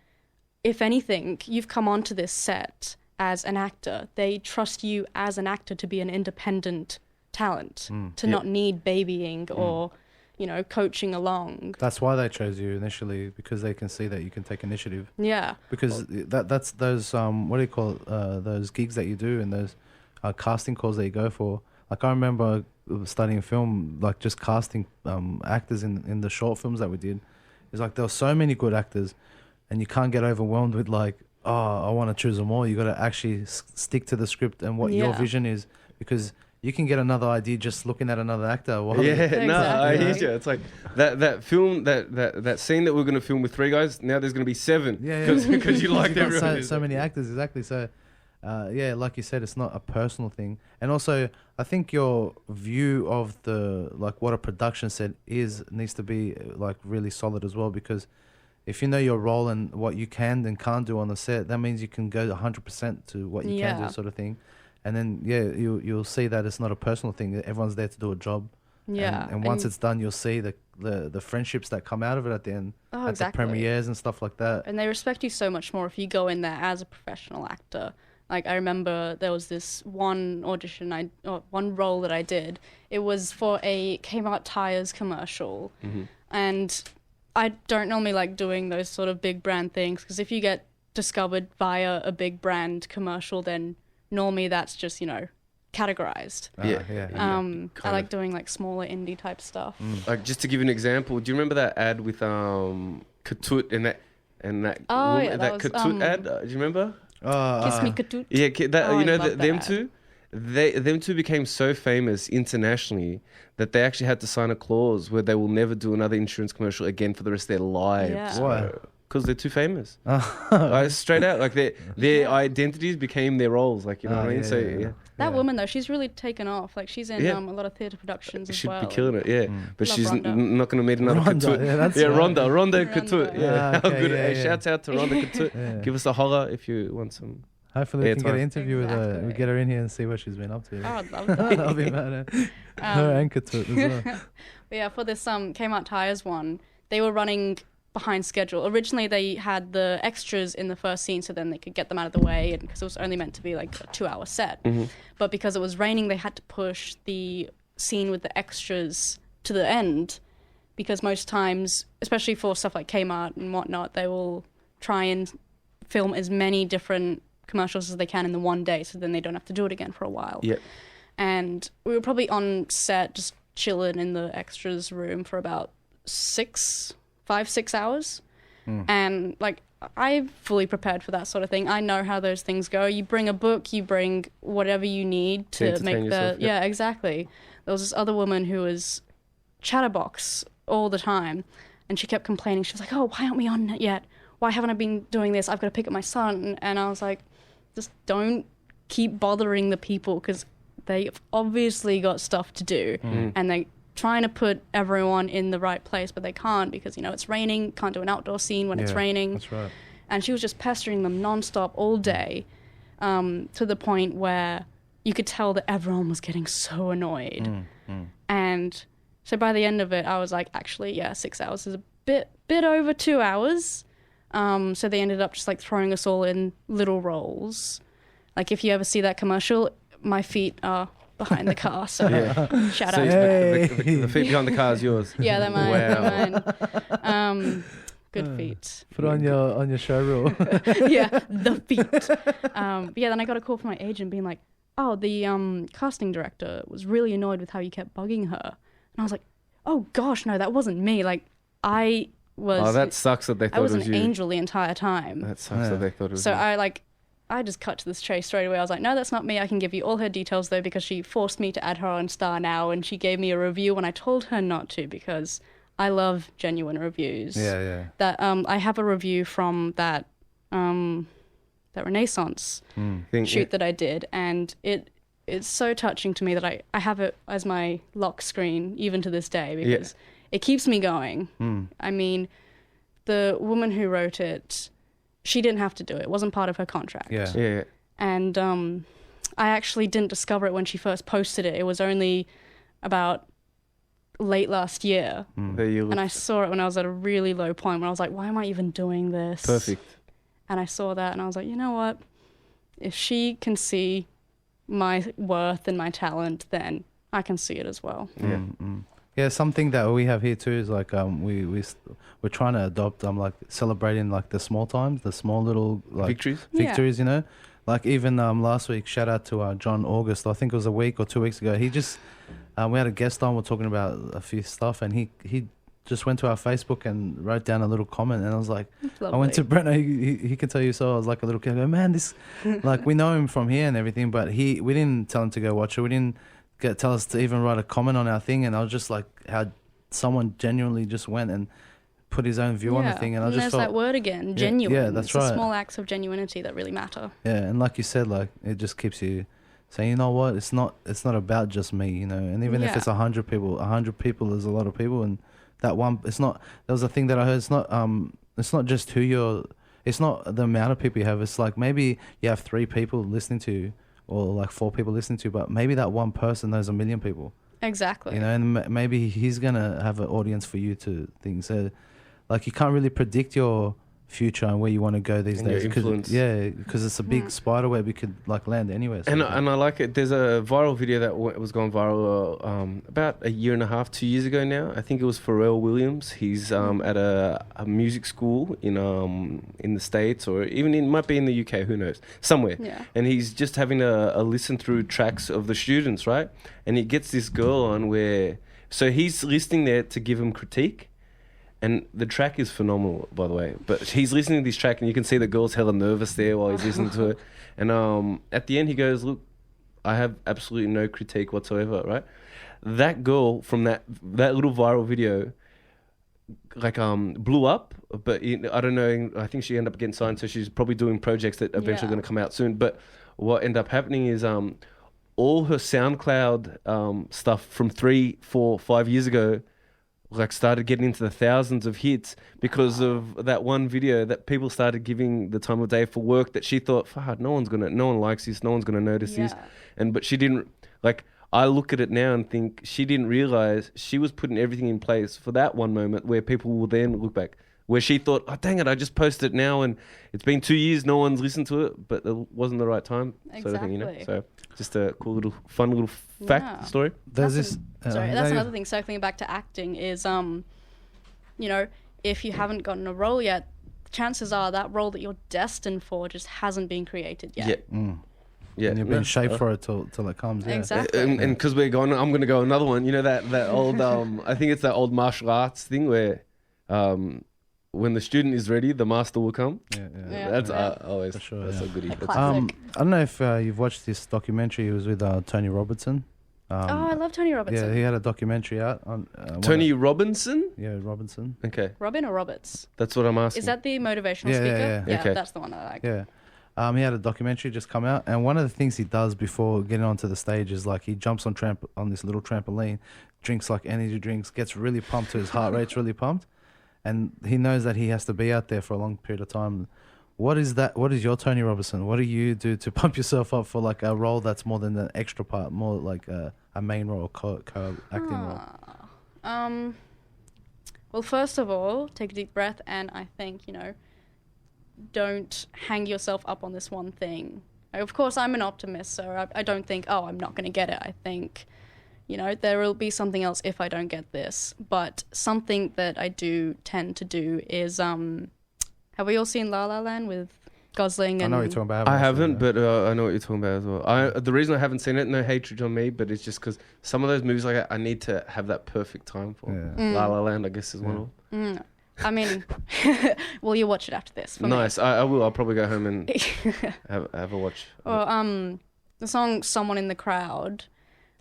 Speaker 3: if anything, you've come onto this set as an actor. They trust you as an actor to be an independent talent, to not need babying or, you know, coaching along.
Speaker 1: That's why they chose you initially, because they can see that you can take initiative.
Speaker 3: Yeah.
Speaker 1: Because that's those, what do you call it, those gigs that you do and those casting calls that you go for. Like, I remember studying film, like just casting actors in the short films that we did. It's like there were so many good actors, and you can't get overwhelmed with like, oh, I want to choose them all. You got to actually stick to the script and what your vision is, because you can get another idea just looking at another actor.
Speaker 2: No, I hear you. It's like that film, that scene that we're going to film with 3 guys. Now there's going to be 7. Because you liked everyone.
Speaker 1: So many actors, exactly. So, like you said, it's not a personal thing. And also, I think your view of the like what a production set needs to be like really solid as well, because if you know your role and what you can and can't do on the set, that means you can go 100% to what you can do, sort of thing. And then, you'll see that it's not a personal thing. Everyone's there to do a job.
Speaker 3: Yeah.
Speaker 1: And once it's done, you'll see the friendships that come out of it at the end.
Speaker 3: Oh,
Speaker 1: at
Speaker 3: exactly.
Speaker 1: the premieres and stuff like that.
Speaker 3: And they respect you so much more if you go in there as a professional actor. Like, I remember there was this one audition, one role that I did. It was for a Kmart Tires commercial. And I don't normally like doing those sort of big brand things, because if you get discovered via a big brand commercial, then normally that's just, you know, categorized. I like doing like smaller indie type stuff.
Speaker 2: Like, just to give you an example, do you remember that ad with Katut and that woman, that Katut ad? Do you remember?
Speaker 3: Kiss Me Katut.
Speaker 2: Yeah, you know them
Speaker 3: ad.
Speaker 2: two. Them two became so famous internationally that they actually had to sign a clause where they will never do another insurance commercial again for the rest of their lives.
Speaker 3: Yeah.
Speaker 1: Why?
Speaker 2: Because they're too famous. Straight out, like their identities became their roles. Like, you know what I mean? So
Speaker 3: that woman though, she's really taken off. Like, she's in a lot of theatre productions as well.
Speaker 2: She'd be killing it, But
Speaker 3: Love
Speaker 2: she's
Speaker 3: Rhonda.
Speaker 2: not going to meet another Katut. Rhonda Katut.
Speaker 3: Rhonda.
Speaker 2: How good! Hey, shouts out to Rhonda Katut. Give us a holler if you want some.
Speaker 1: Hopefully we can get an interview with her. We get her in here and see what she's been up to.
Speaker 3: Oh, I'd love that.
Speaker 1: That'll be mad. Her and Katut as well.
Speaker 3: But yeah, for this Kmart Tires one, they were running behind schedule. Originally, they had the extras in the first scene so then they could get them out of the way, and because it was only meant to be like a 2-hour set. But because it was raining, they had to push the scene with the extras to the end, because most times, especially for stuff like Kmart and whatnot, they will try and film as many different commercials as they can in the one day, so then they don't have to do it again for a while. And we were probably on set just chilling in the extras room for about 5-6 hours. And like, I'm fully prepared for that sort of thing. I know how those things go. You bring a book, you bring whatever you need to make yourself, exactly. There was this other woman who was chatterbox all the time, and she kept complaining. She was like, oh, why aren't we on it yet? Why haven't I been doing this? I've got to pick up my son. And I was like, just don't keep bothering the people, because they've obviously got stuff to do. And they trying to put everyone in the right place, but they can't, because, you know, it's raining, can't do an outdoor scene when it's raining.
Speaker 1: That's right.
Speaker 3: And she was just pestering them nonstop all day, to the point where you could tell that everyone was getting so annoyed. And so by the end of it, I was like, actually, 6 hours is a bit over 2 hours. So they ended up just like throwing us all in little roles. Like, if you ever see that commercial, my feet are behind the car, so shout out.
Speaker 2: The feet behind the car is yours.
Speaker 3: Yeah, they're mine.
Speaker 2: Wow.
Speaker 3: They're mine. Good feet.
Speaker 1: Put on your show reel.
Speaker 3: The feet. But then I got a call from my agent being like, oh, the casting director was really annoyed with how you kept bugging her. And I was like, oh gosh, no, that wasn't me. Like, I was...
Speaker 2: Oh, that sucks that they thought it was you.
Speaker 3: I was an angel the entire time.
Speaker 2: That sucks that they thought it was
Speaker 3: you.
Speaker 2: So
Speaker 3: I just cut to this chase straight away. I was like, no, that's not me. I can give you all her details, though, because she forced me to add her on Star Now, and she gave me a review when I told her not to, because I love genuine reviews.
Speaker 1: Yeah.
Speaker 3: That I have a review from that Renaissance shoot that I did, and it's so touching to me that I have it as my lock screen even to this day, because it keeps me going. I mean, the woman who wrote it, she didn't have to do it. It wasn't part of her contract.
Speaker 2: Yeah.
Speaker 3: And I actually didn't discover it when she first posted it. It was only about late last year. And I saw it when I was at a really low point, when I was like, why am I even doing this?
Speaker 2: Perfect. And
Speaker 3: I saw that and I was like, you know what? If she can see my worth and my talent, then I can see it as well.
Speaker 1: Yeah, something that we have here too is like we're trying to adopt like celebrating like the small times, the small little like victories, you know. Like even last week, shout out to John August. I think it was a week or 2 weeks ago. He just we had a guest on. We're talking about a few stuff, and he just went to our Facebook and wrote down a little comment. And I was like, I went to Brent. He can tell you so. I was like a little kid. I go, man, this like we know him from here and everything, but we didn't tell him to go watch it. We didn't tell us to even write a comment on our thing. And I was just like, how someone genuinely just went and put his own view on the thing, and I just
Speaker 3: there's
Speaker 1: felt
Speaker 3: that word again, genuine.
Speaker 1: Yeah, that's right.
Speaker 3: The small acts of genuinity that really matter.
Speaker 1: Yeah, and like you said, like it just keeps you saying, you know what, it's not about just me, you know. And even if it's 100 people is a lot of people, and that one, it's not. There was a thing that I heard. It's not just it's not the amount of people you have. It's like maybe you have 3 people listening to you, or like 4 people listening to you, but maybe that one person knows 1 million people.
Speaker 3: Exactly.
Speaker 1: You know, and maybe he's gonna have an audience for you to think. So, like, you can't really predict your future and where you want to go these days. Because it's a big spider web. You could like land anywhere.
Speaker 2: And I like it. There's a viral video that was going viral about 1.5 years, 2 years ago now. I think it was Pharrell Williams. He's at a music school in the States, or even it might be in the UK. Who knows? Somewhere. Yeah. And he's just having a listen through tracks of the students, right? And he gets this girl on so he's listening there to give him critique. And the track is phenomenal, by the way. But he's listening to this track, and you can see the girl's hella nervous there while he's listening to it. And at the end, he goes, "Look, I have absolutely no critique whatsoever." Right? That girl from that little viral video, like blew up. But I don't know. I think she ended up getting signed, so she's probably doing projects that eventually going to come out soon. But what ended up happening is all her SoundCloud stuff from 3, 4, 5 years ago, like started getting into the thousands of hits because of that one video that people started giving the time of day for work that she thought, fuck, no one likes this, no one's gonna notice this. But she didn't, like, I look at it now and think she didn't realize she was putting everything in place for that one moment where people will then look back, where she thought, oh dang it, I just posted it now and it's been 2 years, no one's listened to it, but it wasn't the right time.
Speaker 3: Exactly.
Speaker 2: Sort of thing, you know. So just a cool little fun little fact story.
Speaker 3: That's another thing, circling back to acting, is you know, if you haven't gotten a role yet, chances are that role that you're destined for just hasn't been created yet.
Speaker 1: Yeah, and you've been shaped for it till it comes. Yeah.
Speaker 3: Exactly.
Speaker 2: And because we're going, I'm going to go another one. You know that old I think it's that old martial arts thing where when the student is ready, the master will come. Yeah. That's always for sure. That's a goodie.
Speaker 1: I don't know if you've watched this documentary. It was with Tony Robertson.
Speaker 3: I love Tony Robertson.
Speaker 1: Yeah, he had a documentary out on
Speaker 2: Tony Robinson.
Speaker 1: Yeah, Robinson.
Speaker 2: Okay.
Speaker 3: Robyn or Roberts?
Speaker 2: That's what I'm asking.
Speaker 3: Is that the motivational speaker? Yeah,
Speaker 2: okay.
Speaker 3: That's the one I like.
Speaker 1: Yeah. He had a documentary just come out, and one of the things he does before getting onto the stage is like he jumps on this little trampoline, drinks like energy drinks, gets really pumped to his heart rate's really pumped, and he knows that he has to be out there for a long period of time. What is that? What is your Tony Robertson? What do you do to pump yourself up for like a role that's more than an extra part, more like a main role, co-acting role?
Speaker 3: Well, first of all, take a deep breath, and I think, you know, don't hang yourself up on this one thing. Of course, I'm an optimist, so I don't think, oh, I'm not going to get it. I think, you know, there will be something else if I don't get this. But something that I do tend to do is, have we all seen La La Land with Gosling? And
Speaker 1: I know what you're talking about.
Speaker 2: I haven't, but I know what you're talking about as well. The reason I haven't seen it, no hatred on me, but it's just because some of those movies, like I need to have that perfect time for. La La Land, I guess, is one of them.
Speaker 3: I mean, well, you watch it after this.
Speaker 2: Nice. I will. I'll probably go home and have a watch.
Speaker 3: Or the song "Someone in the Crowd."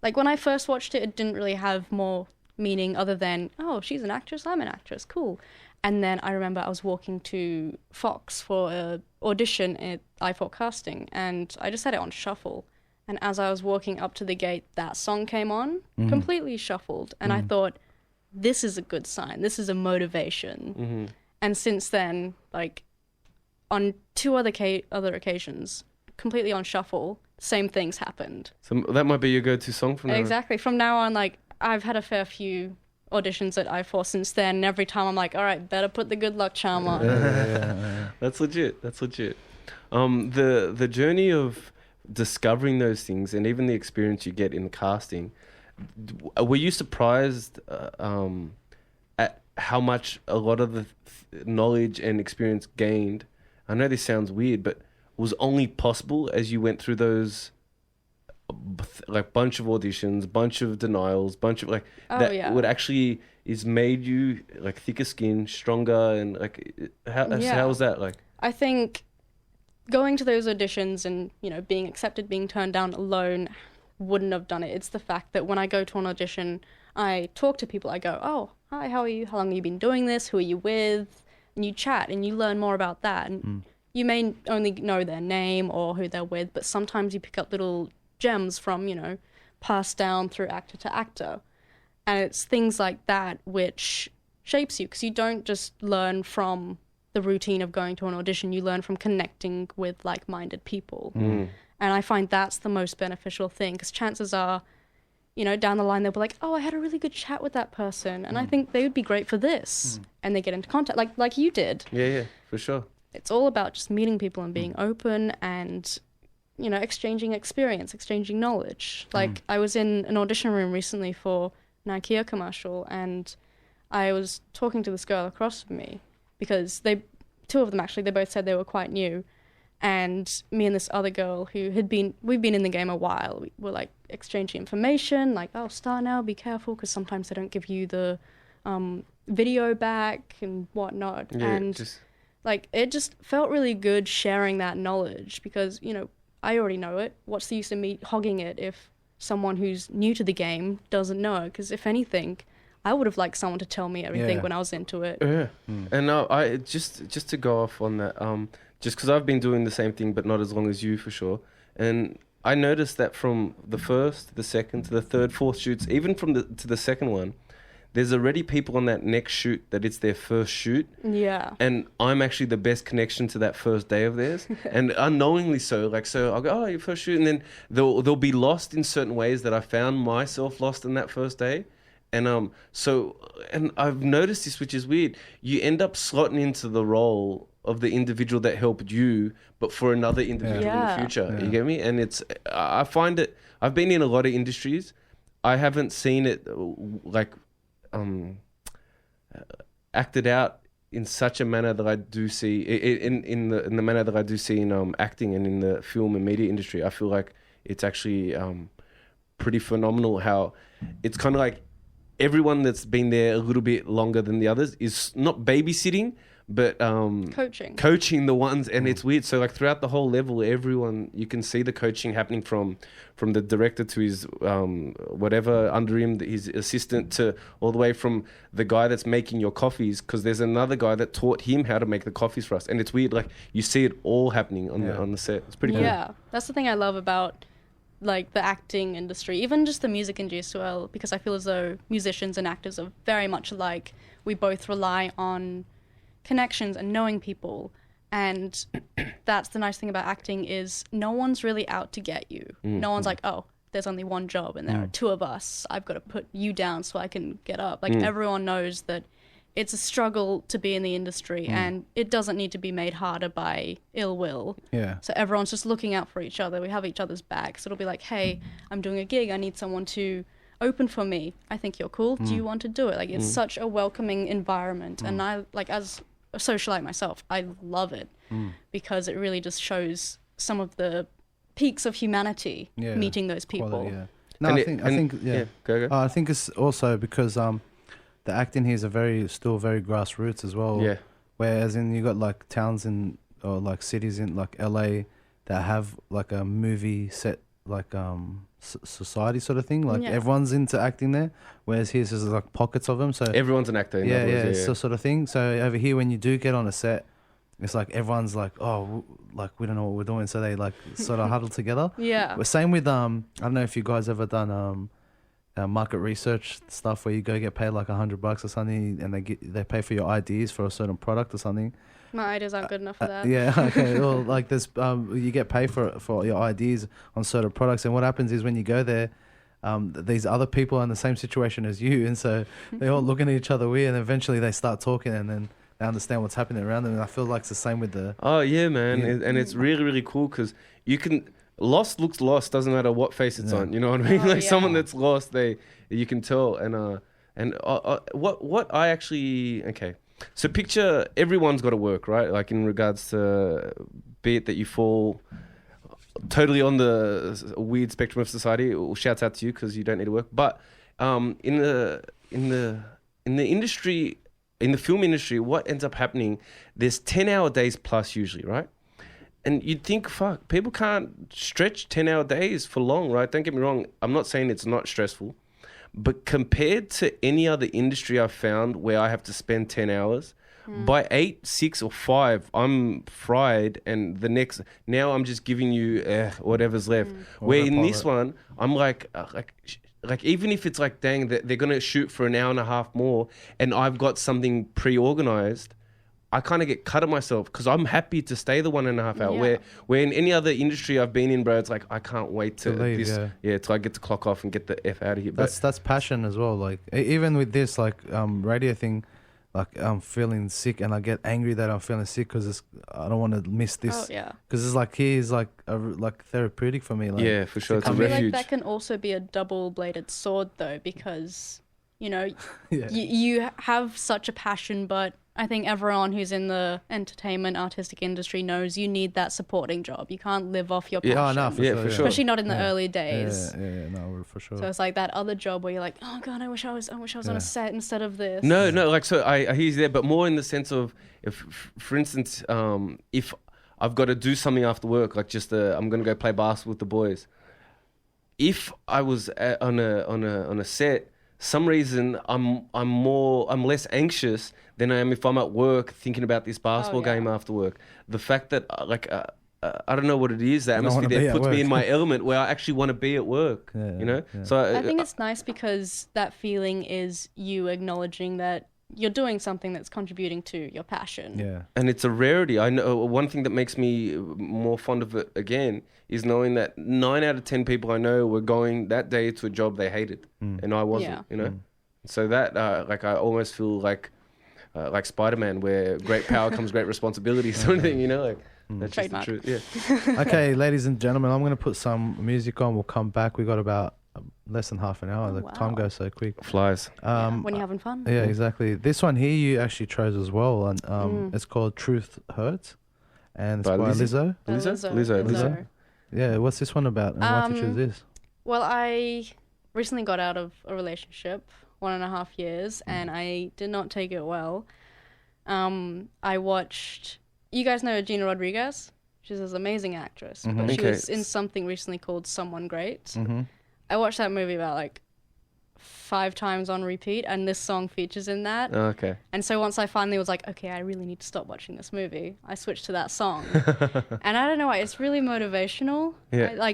Speaker 3: Like when I first watched it, it didn't really have more meaning other than, oh, she's an actress, I'm an actress, cool. And then I remember I was walking to Fox for an audition at I4 Casting, and I just had it on shuffle. And as I was walking up to the gate, that song came on, completely shuffled. And I thought, this is a good sign. This is a motivation. And since then, like, on 2 other occasions, completely on shuffle, same things happened.
Speaker 2: So that might be your go-to song from now on.
Speaker 3: Exactly. From now on, like, I've had a fair few auditions at I4 since then. And every time I'm like, all right, better put the good luck charm on.
Speaker 2: That's legit. The journey of discovering those things and even the experience you get in casting, were you surprised at how much a lot of the knowledge and experience gained? I know this sounds weird, but was only possible as you went through those like bunch of auditions, bunch of denials, bunch of like would actually is made you like thicker skin, stronger, and like how was that like?
Speaker 3: I think going to those auditions and, you know, being accepted, being turned down alone wouldn't have done it. It's the fact that when I go to an audition, I talk to people. I go, oh, hi, how are you? How long have you been doing this? Who are you with? And you chat and you learn more about that. And you may only know their name or who they're with, but sometimes you pick up little gems from, you know, passed down through actor to actor. And it's things like that which shapes you, because you don't just learn from the routine of going to an audition, you learn from connecting with like-minded people. And I find that's the most beneficial thing, because chances are, you know, down the line they'll be like, oh, I had a really good chat with that person and I think they would be great for this. And they get into contact like you did.
Speaker 2: Yeah, for sure.
Speaker 3: It's all about just meeting people and being open and, you know, exchanging experience, exchanging knowledge. Like I was in an audition room recently for an IKEA commercial, and I was talking to this girl across from me, because two of them actually, they both said they were quite new. And me and this other girl who we've been in the game a while, we were like exchanging information, like, oh, start now, be careful, because sometimes they don't give you the video back and whatnot.
Speaker 2: Yeah,
Speaker 3: and like, it just felt really good sharing that knowledge, because, you know, I already know it. What's the use of me hogging it if someone who's new to the game doesn't know? Because if anything, I would have liked someone to tell me everything when I was into it.
Speaker 2: Yeah. And I just to go off on that, just because I've been doing the same thing, but not as long as you, for sure. And I noticed that from the first, the second, to the third, fourth shoots, even to the second one, there's already people on that next shoot that it's their first shoot.
Speaker 3: Yeah.
Speaker 2: And I'm actually the best connection to that first day of theirs. And unknowingly so. Like, so I'll go, oh, your first shoot. And then they'll be lost in certain ways that I found myself lost in that first day. And and I've noticed this, which is weird. You end up slotting into the role of the individual that helped you, but for another individual in the future. Yeah. You get me? And I find it, I've been in a lot of industries. I haven't seen it like acted out in such a manner that I do see in the manner that I do see in acting and in the film and media industry. I feel like it's actually pretty phenomenal how it's kind of like everyone that's been there a little bit longer than the others is not babysitting, but coaching the ones. And it's weird. So like throughout the whole level, everyone, you can see the coaching happening from the director to his whatever under him, his assistant, to all the way from the guy that's making your coffees, because there's another guy that taught him how to make the coffees for us. And it's weird, like you see it all happening on the set. It's pretty cool.
Speaker 3: Yeah, that's the thing I love about like the acting industry, even just the music industry as well, because I feel as though musicians and actors are very much alike. We both rely on connections and knowing people, and that's the nice thing about acting, is no one's really out to get you. No one's like, oh, there's only one job and there are two of us, I've got to put you down so I can get up. Like everyone knows that it's a struggle to be in the industry, and it doesn't need to be made harder by ill will. Yeah. So everyone's just looking out for each other. We have each other's backs. It'll be like, hey, I'm doing a gig, I need someone to open for me. I think you're cool. Do you want to do it? Like, it's such a welcoming environment. And I, like, as a socialite myself, I love it because it really just shows some of the peaks of humanity, meeting those people.
Speaker 1: Quality, no, I think it's also because the acting here is still very grassroots as well. Yeah. Whereas you got like towns or like cities in like LA that have like a movie set, like society sort of thing. Like everyone's into acting there, whereas here's just like pockets of them. So
Speaker 2: everyone's an actor.
Speaker 1: So sort of thing. So over here, when you do get on a set, it's like everyone's like, oh, like we don't know what we're doing, so they like sort of huddle together.
Speaker 3: Yeah.
Speaker 1: But same with I don't know if you guys ever done market research stuff where you go get paid like $100 or something, and they pay for your IDs for a certain product or something.
Speaker 3: My ideas aren't good enough for that.
Speaker 1: Yeah, okay. Well, like there's you get paid for your IDs on certain products, and what happens is when you go there, these other people are in the same situation as you, and so they're all looking at each other weird, and eventually they start talking, and then they understand what's happening around them. And I feel like it's the same with the...
Speaker 2: Oh, yeah, man. Yeah. And it's really, really cool because you can... Lost looks lost, doesn't matter what face it's on. You know what I mean? Someone that's lost, you can tell. And what I actually... Okay. So picture everyone's got to work, right? Like in regards to... Be it that you fall totally on the weird spectrum of society, shouts out to you because you don't need to work. But in the industry... In the film industry, what ends up happening, there's 10-hour days plus usually, right? And you'd think, fuck, people can't stretch 10-hour days for long, right? Don't get me wrong. I'm not saying it's not stressful. But compared to any other industry I've found where I have to spend 10 hours, by 8, 6 or 5, I'm fried. And now I'm just giving you whatever's left. Where in this one, I'm like even if it's like, dang, they're going to shoot for an hour and a half more and I've got something pre-organized, I kind of get cut at myself because I'm happy to stay the 1.5 hour. Where in any other industry I've been in, bro, it's like, I can't wait to leave, till I get to clock off and get the F out of here.
Speaker 1: That's passion as well. Like even with this like radio thing, like I'm feeling sick and I get angry that I'm feeling sick because I don't want to miss this. Because it's like here's like like therapeutic for me. Like,
Speaker 2: yeah, for sure. It's a
Speaker 3: refuge.
Speaker 2: Like
Speaker 3: that can also be a double-bladed sword though, because you know you have such a passion, but I think everyone who's in the entertainment artistic industry knows you need that supporting job. You can't live off your passion.
Speaker 2: For sure.
Speaker 3: Especially not in the early days.
Speaker 1: No, for sure.
Speaker 3: So it's like that other job where you're like, oh god, I wish I was on a set instead of this.
Speaker 2: No, like so I hear you there, but more in the sense of if, for instance, if I've got to do something after work, like just I'm gonna go play basketball with the boys. If I was on a set, some reason I'm less anxious than I am if I'm at work thinking about this basketball game after work. The fact that I don't know what it is, that atmosphere there puts me in my element where I actually want to be at work. You know, so
Speaker 3: I think it's nice because that feeling is you acknowledging that you're doing something that's contributing to your passion.
Speaker 1: Yeah,
Speaker 2: and it's a rarity. I know one thing that makes me more fond of it again is knowing that 9 out of 10 people I know were going that day to a job they hated, and I wasn't. You know, so that like I almost feel like Spider-Man, where great power comes great responsibility, sort of thing. You know, like that's
Speaker 3: Trademark.
Speaker 2: just the truth. Yeah.
Speaker 1: Okay, ladies and gentlemen, I'm going to put some music on. We'll come back. We got about less than half an hour. The time goes so quick.
Speaker 2: Flies.
Speaker 3: When you're having fun.
Speaker 1: Yeah, exactly. This one here you actually chose as well, and it's called Truth Hurts, and it's by Lizzo.
Speaker 2: Lizzo.
Speaker 1: Yeah, what's this one about, and why did you choose this?
Speaker 3: Well, I recently got out of a relationship, 1.5 years, and I did not take it well. I watched... You guys know Gina Rodriguez? She's this amazing actress. But she was in something recently called Someone Great. I watched that movie about like 5 times on repeat, and this song features in that.
Speaker 2: Okay.
Speaker 3: And so once I finally was like, okay, I really need to stop watching this movie, I switched to that song. And I don't know why, it's really motivational.
Speaker 2: Yeah.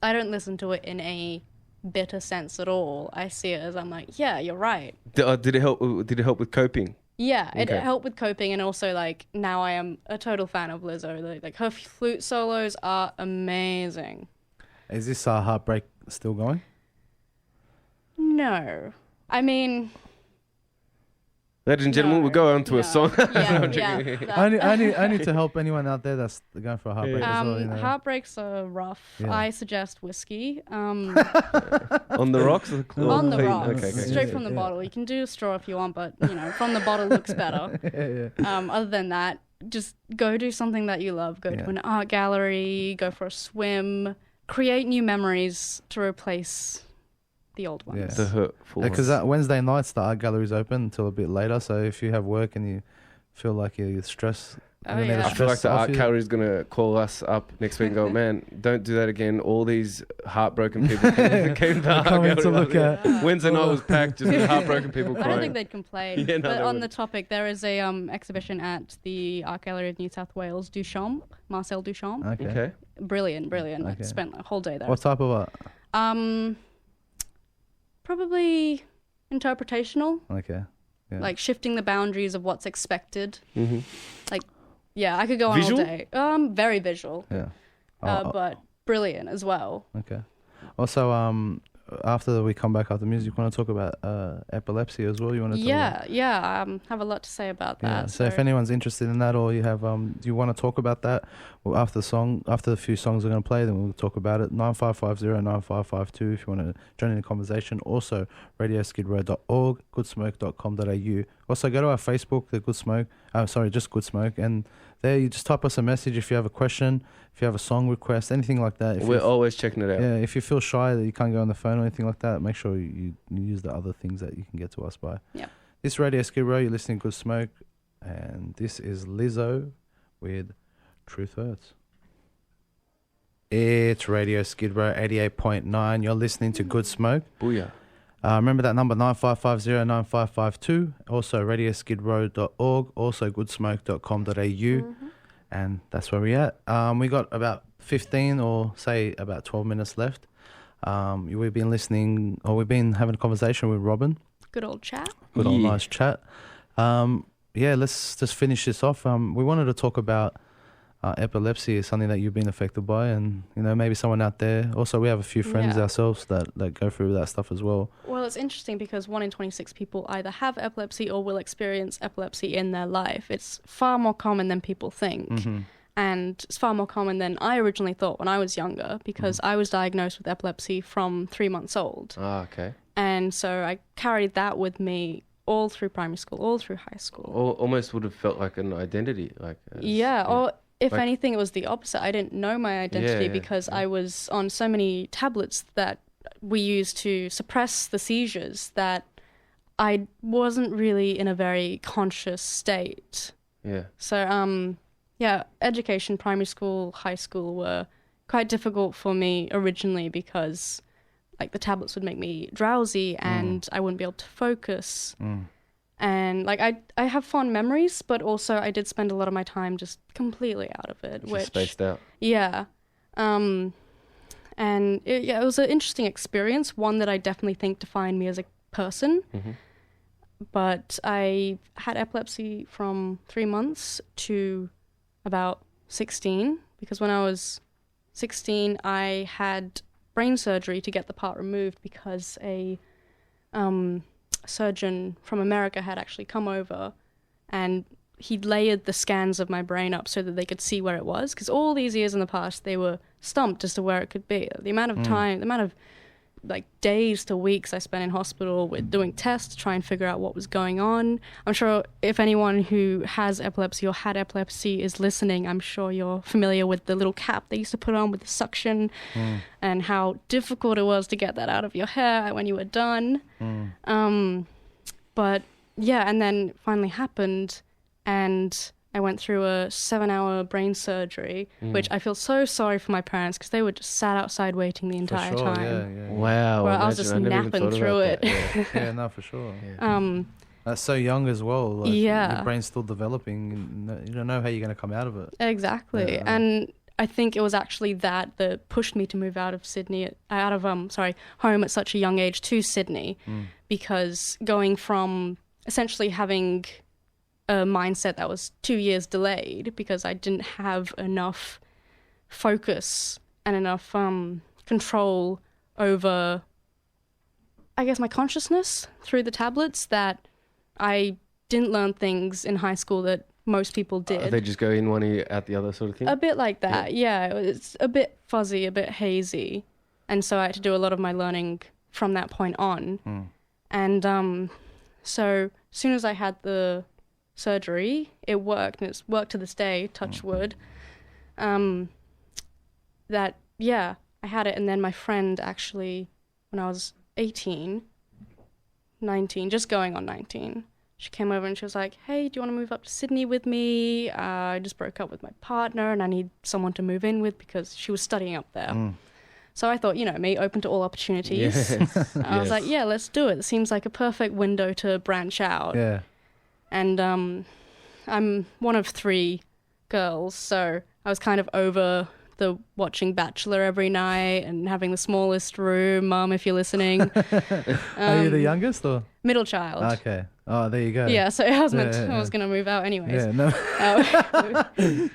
Speaker 3: I don't listen to it in a bitter sense at all. I see it as I'm like, yeah, you're right.
Speaker 2: Did it help with coping?
Speaker 3: Yeah, it helped with coping, and also like now I am a total fan of Lizzo. Like her flute solos are amazing.
Speaker 1: Is this Heartbreak still going?
Speaker 3: No. I mean...
Speaker 2: Ladies and gentlemen, we'll go on to a song.
Speaker 1: I need to help anyone out there that's going for a heartbreak as well. You know.
Speaker 3: Heartbreaks are rough. Yeah. I suggest whiskey.
Speaker 2: On the rocks?
Speaker 3: On the rocks. Okay. Straight from the bottle. You can do a straw if you want, but you know, from the bottle looks better. Other than that, just go do something that you love. Go to an art gallery, go for a swim, create new memories to replace the old ones.
Speaker 1: Yeah.
Speaker 2: The hurtful
Speaker 1: because Wednesday nights the art gallery's open until a bit later, so if you have work and you feel like you're stressed.
Speaker 3: Oh, yeah.
Speaker 2: I feel like the art gallery is going to call us up next week and go, man, don't do that again. All these heartbroken people came to the art gallery.
Speaker 1: To look at.
Speaker 2: Wednesday night was packed just with heartbroken people crying.
Speaker 3: I don't think they'd complain.
Speaker 2: Yeah, no,
Speaker 3: but
Speaker 2: they
Speaker 3: on
Speaker 2: wouldn't.
Speaker 3: the topic, there is a exhibition at the Art Gallery of New South Wales, Marcel Duchamp.
Speaker 2: Okay.
Speaker 3: Brilliant.
Speaker 1: Okay.
Speaker 3: I spent a whole day there.
Speaker 1: What type of art?
Speaker 3: Probably interpretational.
Speaker 1: Okay. Yeah.
Speaker 3: Like shifting the boundaries of what's expected.
Speaker 2: Mm-hmm.
Speaker 3: Like, yeah, I could go on
Speaker 2: Visual?
Speaker 3: all day. Very visual.
Speaker 1: Yeah.
Speaker 3: But brilliant as well.
Speaker 1: Okay. Also, after we come back after music, you want to talk about epilepsy as well? You want to talk about?
Speaker 3: Have a lot to say about that.
Speaker 1: Yeah. So if anyone's interested in that, or you have you want to talk about that, well, after the few songs we're going to play, then we'll talk about it. 9550-9552 if you want to join in the conversation. Also, radioskidrow.org, goodsmoke.com.au. Also, go to our Facebook, the Good Smoke. Just Good Smoke, and there you just type us a message if you have a question, if you have a song request, anything like that.
Speaker 2: We're always checking it out.
Speaker 1: Yeah, if you feel shy that you can't go on the phone or anything like that, make sure you use the other things that you can get to us by.
Speaker 3: Yep.
Speaker 1: This is Radio Skid Row, you're listening to Good Smoke, and this is Lizzo with Truth Hurts. It's Radio Skid Row 88.9. You're listening to Good Smoke.
Speaker 2: Booyah.
Speaker 1: Remember that number, 9550-9552. Also, radioskidrow.org. Also, goodsmoke.com.au.
Speaker 3: Mm-hmm.
Speaker 1: And that's where we're at. We got about 15 or say about 12 minutes left. We've been listening, or we've been having a conversation with Robyn.
Speaker 3: Good old chat.
Speaker 1: Good old nice chat. Let's just finish this off. We wanted to talk about epilepsy is something that you've been affected by, and maybe someone out there. Also, we have a few friends ourselves that go through that stuff as well.
Speaker 3: Well, it's interesting because 1 in 26 people either have epilepsy or will experience epilepsy in their life. It's far more common than people think.
Speaker 1: Mm-hmm.
Speaker 3: And it's far more common than I originally thought when I was younger, because I was diagnosed with epilepsy from 3 months old.
Speaker 2: Ah, okay.
Speaker 3: And so I carried that with me all through primary school, all through high school.
Speaker 2: Almost would have felt like an identity.
Speaker 3: Or if anything, it was the opposite. I didn't know my identity because I was on so many tablets that we used to suppress the seizures that I wasn't really in a very conscious state.
Speaker 2: Yeah.
Speaker 3: So, education, primary school, high school were quite difficult for me originally because, the tablets would make me drowsy and I wouldn't be able to focus. And, I have fond memories, but also I did spend a lot of my time just completely out of it.
Speaker 2: Just spaced out.
Speaker 3: Yeah. And it was an interesting experience, one that I definitely think defined me as a person.
Speaker 2: Mm-hmm.
Speaker 3: But I had epilepsy from 3 months to about 16, because when I was 16, I had brain surgery to get the part removed because a surgeon from America had actually come over and he'd layered the scans of my brain up so that they could see where it was, because all these years in the past they were stumped as to where it could be. The amount of time, the amount of days to weeks I spent in hospital with doing tests to try and figure out what was going on. I'm sure if anyone who has epilepsy or had epilepsy is listening, I'm sure you're familiar with the little cap they used to put on with the suction and how difficult it was to get that out of your hair when you were done. But yeah, and then finally happened, and I went through a 7-hour brain surgery, which I feel so sorry for my parents because they were just sat outside waiting the entire time.
Speaker 1: Yeah.
Speaker 2: Wow.
Speaker 3: Where I was just napping through it.
Speaker 1: Yeah, no, for sure.
Speaker 3: Yeah.
Speaker 1: That's so young as well.
Speaker 3: Yeah.
Speaker 1: Your brain's still developing, and you don't know how you're going to come out of it.
Speaker 3: Exactly.
Speaker 1: Yeah.
Speaker 3: And I think it was actually that pushed me to move out of Sydney, home at such a young age to Sydney, because going from essentially having a mindset that was 2 years delayed because I didn't have enough focus and enough control over, I guess, my consciousness through the tablets, that I didn't learn things in high school that most people did.
Speaker 2: They just go in one ear, out the other sort of thing?
Speaker 3: A bit like that, yeah. It's a bit fuzzy, a bit hazy. And so I had to do a lot of my learning from that point on. And so as soon as I had the surgery, it worked, and it's worked to this day, touch wood. I had it, and then my friend actually, when I was 19, just going on 19, she came over and she was like, hey, do you want to move up to Sydney with me? I just broke up with my partner and I need someone to move in with because she was studying up there. So I thought, me, open to all opportunities.
Speaker 2: Yes.
Speaker 3: I was like, yeah, let's do it. It seems like a perfect window to branch out.
Speaker 1: Yeah.
Speaker 3: And I'm one of 3 girls, so I was kind of over the watching Bachelor every night and having the smallest room. Mum, if you're listening.
Speaker 1: Are you the youngest or?
Speaker 3: Middle child.
Speaker 1: Okay. Oh, there you go.
Speaker 3: Yeah, so I was going to move out anyways.
Speaker 1: Yeah, no.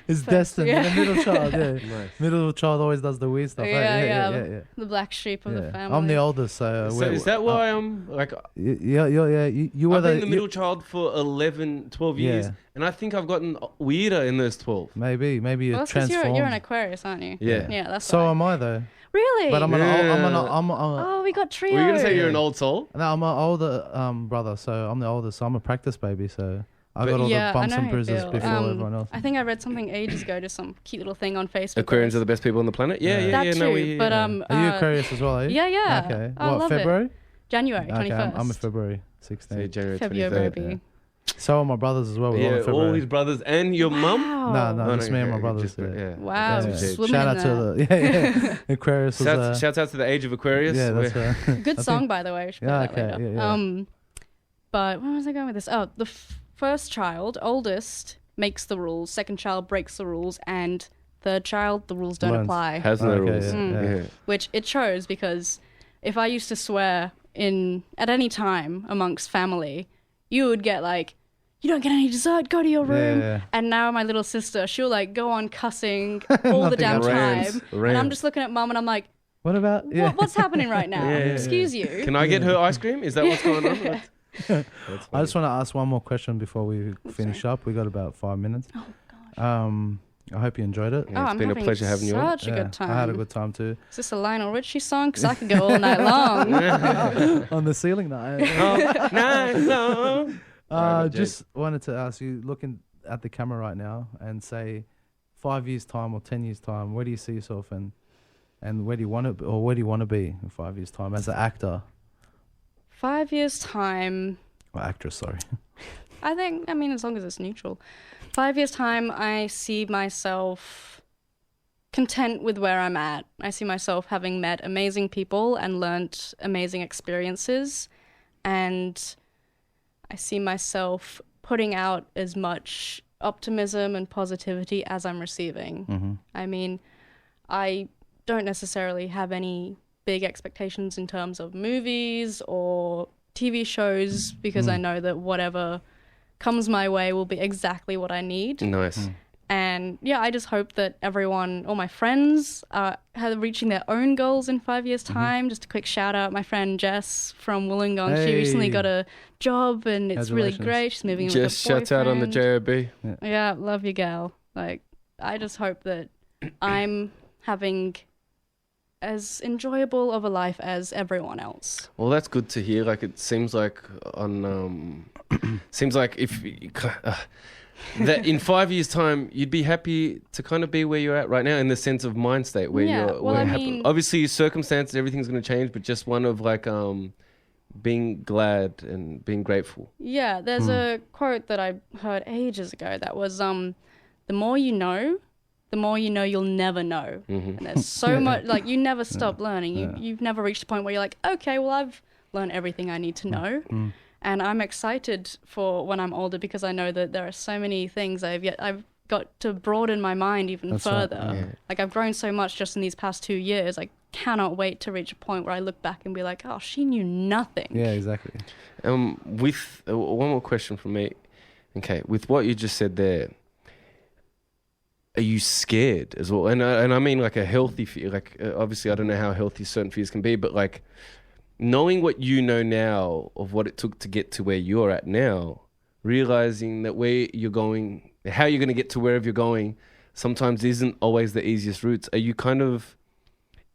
Speaker 1: It's destined.
Speaker 3: Yeah.
Speaker 1: The middle child, yeah. Nice. Middle child always does the weird stuff.
Speaker 3: Yeah. The black sheep of the family.
Speaker 1: I'm the oldest, so
Speaker 2: is that why I'm like...
Speaker 1: Yeah. You were
Speaker 2: I've been the middle child for 11, 12 years, and I think I've gotten weirder in those 12.
Speaker 1: Maybe you're transformed.
Speaker 3: You're an Aquarius, aren't you?
Speaker 2: Yeah.
Speaker 3: Yeah, that's
Speaker 1: so
Speaker 3: why.
Speaker 1: am I, though.
Speaker 3: Really?
Speaker 1: But
Speaker 3: oh, we got trio.
Speaker 2: Were you going to say you're an old soul?
Speaker 1: No, I'm an older brother, so I'm the oldest. So I'm a practice baby, so I got all the bumps and bruises before everyone else.
Speaker 3: I think I read something ages ago, just some cute little thing on Facebook.
Speaker 2: Aquarians are the best people on the planet? Yeah.
Speaker 3: That too,
Speaker 2: No,
Speaker 3: but
Speaker 1: are you Aquarius as well, are you?
Speaker 3: Yeah.
Speaker 1: Okay.
Speaker 3: I love
Speaker 1: February?
Speaker 3: It. January 21st.
Speaker 1: Okay, I'm a February 16th.
Speaker 2: January 23rd.
Speaker 3: February.
Speaker 1: So are my brothers as well.
Speaker 2: Yeah, all his brothers and your mum?
Speaker 1: No, just me and my brothers.
Speaker 3: Wow.
Speaker 1: Shout out to the Aquarius.
Speaker 2: Shouts out to the age of Aquarius.
Speaker 1: Yeah, that's
Speaker 3: good song, by the way. We should play that later.
Speaker 1: Yeah.
Speaker 3: But where was I going with this? Oh, the first child, oldest, makes the rules. Second child breaks the rules, and third child, the rules don't apply.
Speaker 2: Has no rules.
Speaker 3: Which it shows, because if I used to swear at any time amongst family, you would get like, you don't get any dessert, go to your room.
Speaker 1: Yeah.
Speaker 3: And now my little sister, she'll like go on cussing all the damn time. And I'm just looking at mum and I'm like,
Speaker 1: what about
Speaker 3: what's happening right now? Excuse you.
Speaker 2: Can I get her ice cream? Is that what's going on?
Speaker 1: I just want to ask one more question before we finish up. We got about 5 minutes.
Speaker 3: Oh gosh.
Speaker 1: I hope you enjoyed it.
Speaker 2: Yeah, it's been a pleasure having you on.
Speaker 3: Such a good time.
Speaker 1: I had a good time too.
Speaker 3: Is this a Lionel Richie song? Because I could go all night long.
Speaker 1: On the ceiling night. Just wanted to ask you, looking at the camera right now, and say 5 years time or 10 years time, where do you see yourself and where do you want to, or where do you want to be in 5 years time as an actor?
Speaker 3: 5 years time.
Speaker 1: Or actress, sorry.
Speaker 3: I mean, as long as it's neutral. 5 years time, I see myself content with where I'm at. I see myself having met amazing people and learnt amazing experiences. And I see myself putting out as much optimism and positivity as I'm receiving.
Speaker 1: Mm-hmm.
Speaker 3: I mean, I don't necessarily have any big expectations in terms of movies or TV shows, because I know that whatever comes my way will be exactly what I need.
Speaker 2: Nice.
Speaker 3: And yeah, I just hope that everyone, all my friends, are reaching their own goals in 5 years' time. Just a quick shout out, my friend Jess from Wollongong.
Speaker 1: Hey.
Speaker 3: She recently got a job and it's really great. She's moving in with a boyfriend.
Speaker 2: Just shouts out on the JOB.
Speaker 3: Yeah, love you, gal. Like, I just hope that I'm having as enjoyable of a life as everyone else.
Speaker 2: Well, that's good to hear. Like, it seems like if that in 5 years' time, you'd be happy to kind of be where you're at right now, in the sense of mind state where you're happy. Obviously, your circumstances, everything's going to change, but just one of like being glad and being grateful.
Speaker 3: Yeah, there's a quote that I heard ages ago that was, the more you know you'll never know.
Speaker 2: Mm-hmm.
Speaker 3: And there's so much, like, you never stop learning. You've never reached a point where you're like, okay, well, I've learned everything I need to know. And I'm excited for when I'm older, because I know that there are so many things I've got to broaden my mind even further.
Speaker 1: Right, yeah.
Speaker 3: Like, I've grown so much just in these past 2 years. I cannot wait to reach a point where I look back and be like, oh, she knew nothing.
Speaker 1: Yeah, exactly.
Speaker 2: With one more question from me. Okay, with what you just said there, are you scared as well? And I mean like a healthy fear. Like, obviously I don't know how healthy certain fears can be, but like knowing what you know now of what it took to get to where you're at now, realizing that where you're going, how you're going to get to wherever you're going, sometimes isn't always the easiest routes. Are you kind of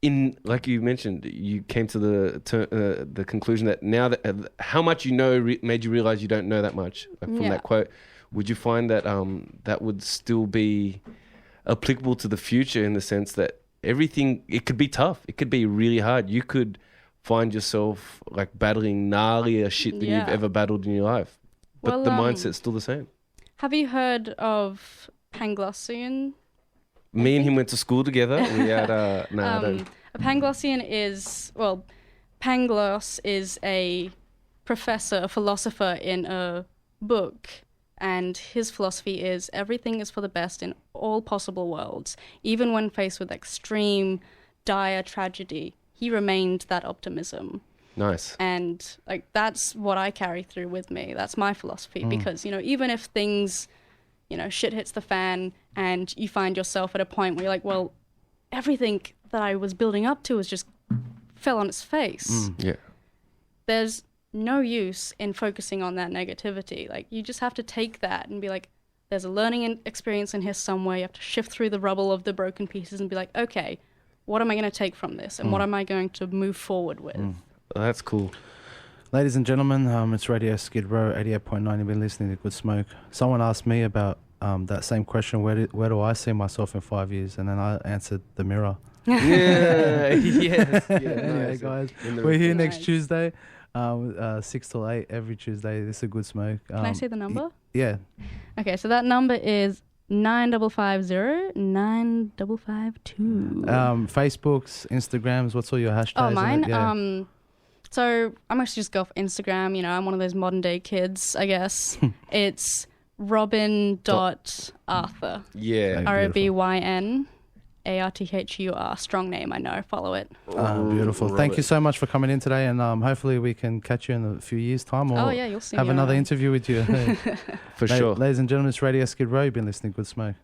Speaker 2: in, like you mentioned, you came to the conclusion that now that how much you know made you realize you don't know that much, like from that quote. Would you find that that would still be applicable to the future, in the sense that everything, it could be tough, it could be really hard, you could find yourself like battling gnarlier shit than you've ever battled in your life? But the mindset's still the same.
Speaker 3: Have you heard of Panglossian?
Speaker 2: Me and him went to school together. We had I don't.
Speaker 3: A Panglossian Pangloss is a professor, a philosopher in a book, and his philosophy is everything is for the best in all possible worlds. Even when faced with extreme, dire tragedy, he remained that optimism.
Speaker 2: Nice.
Speaker 3: And like that's what I carry through with me. That's my philosophy because, even if things, shit hits the fan and you find yourself at a point where you're like, well, everything that I was building up to was just fell on its face.
Speaker 2: Yeah.
Speaker 3: There's no use in focusing on that negativity. Like you just have to take that and be like, there's a learning experience in here somewhere. You have to shift through the rubble of the broken pieces and be like, okay, what am I going to take from this? And what am I going to move forward with?
Speaker 2: That's cool.
Speaker 1: Ladies and gentlemen, it's Radio Skid Row 88.9. You've been listening to Good Smoke. Someone asked me about that same question, where do I see myself in 5 years? And then I answered the mirror.
Speaker 2: Yeah, yes. Yeah,
Speaker 1: Anyway,
Speaker 2: nice.
Speaker 1: guys, we're here next Tuesday, 6 till 8 every Tuesday. This is a Good Smoke.
Speaker 3: Can I say the number?
Speaker 1: Yeah.
Speaker 3: Okay, so that number is 9550952.
Speaker 1: Facebooks, Instagrams, what's all your hashtags?
Speaker 3: Oh, mine?
Speaker 1: Yeah.
Speaker 3: So I'm actually just go off Instagram. I'm one of those modern day kids, I guess. It's Robyn.Arthur.
Speaker 2: Yeah.
Speaker 3: ROBYNARTHUR. Strong name, I know. Follow it.
Speaker 1: Beautiful. Thank you so much for coming in today, and hopefully we can catch you in a few years' time, or
Speaker 3: you'll see
Speaker 1: have
Speaker 3: me
Speaker 1: another
Speaker 3: around.
Speaker 1: interview with you.
Speaker 2: For sure.
Speaker 1: Ladies and gentlemen, it's Radio Skid Row. You've been listening to Good Smoke.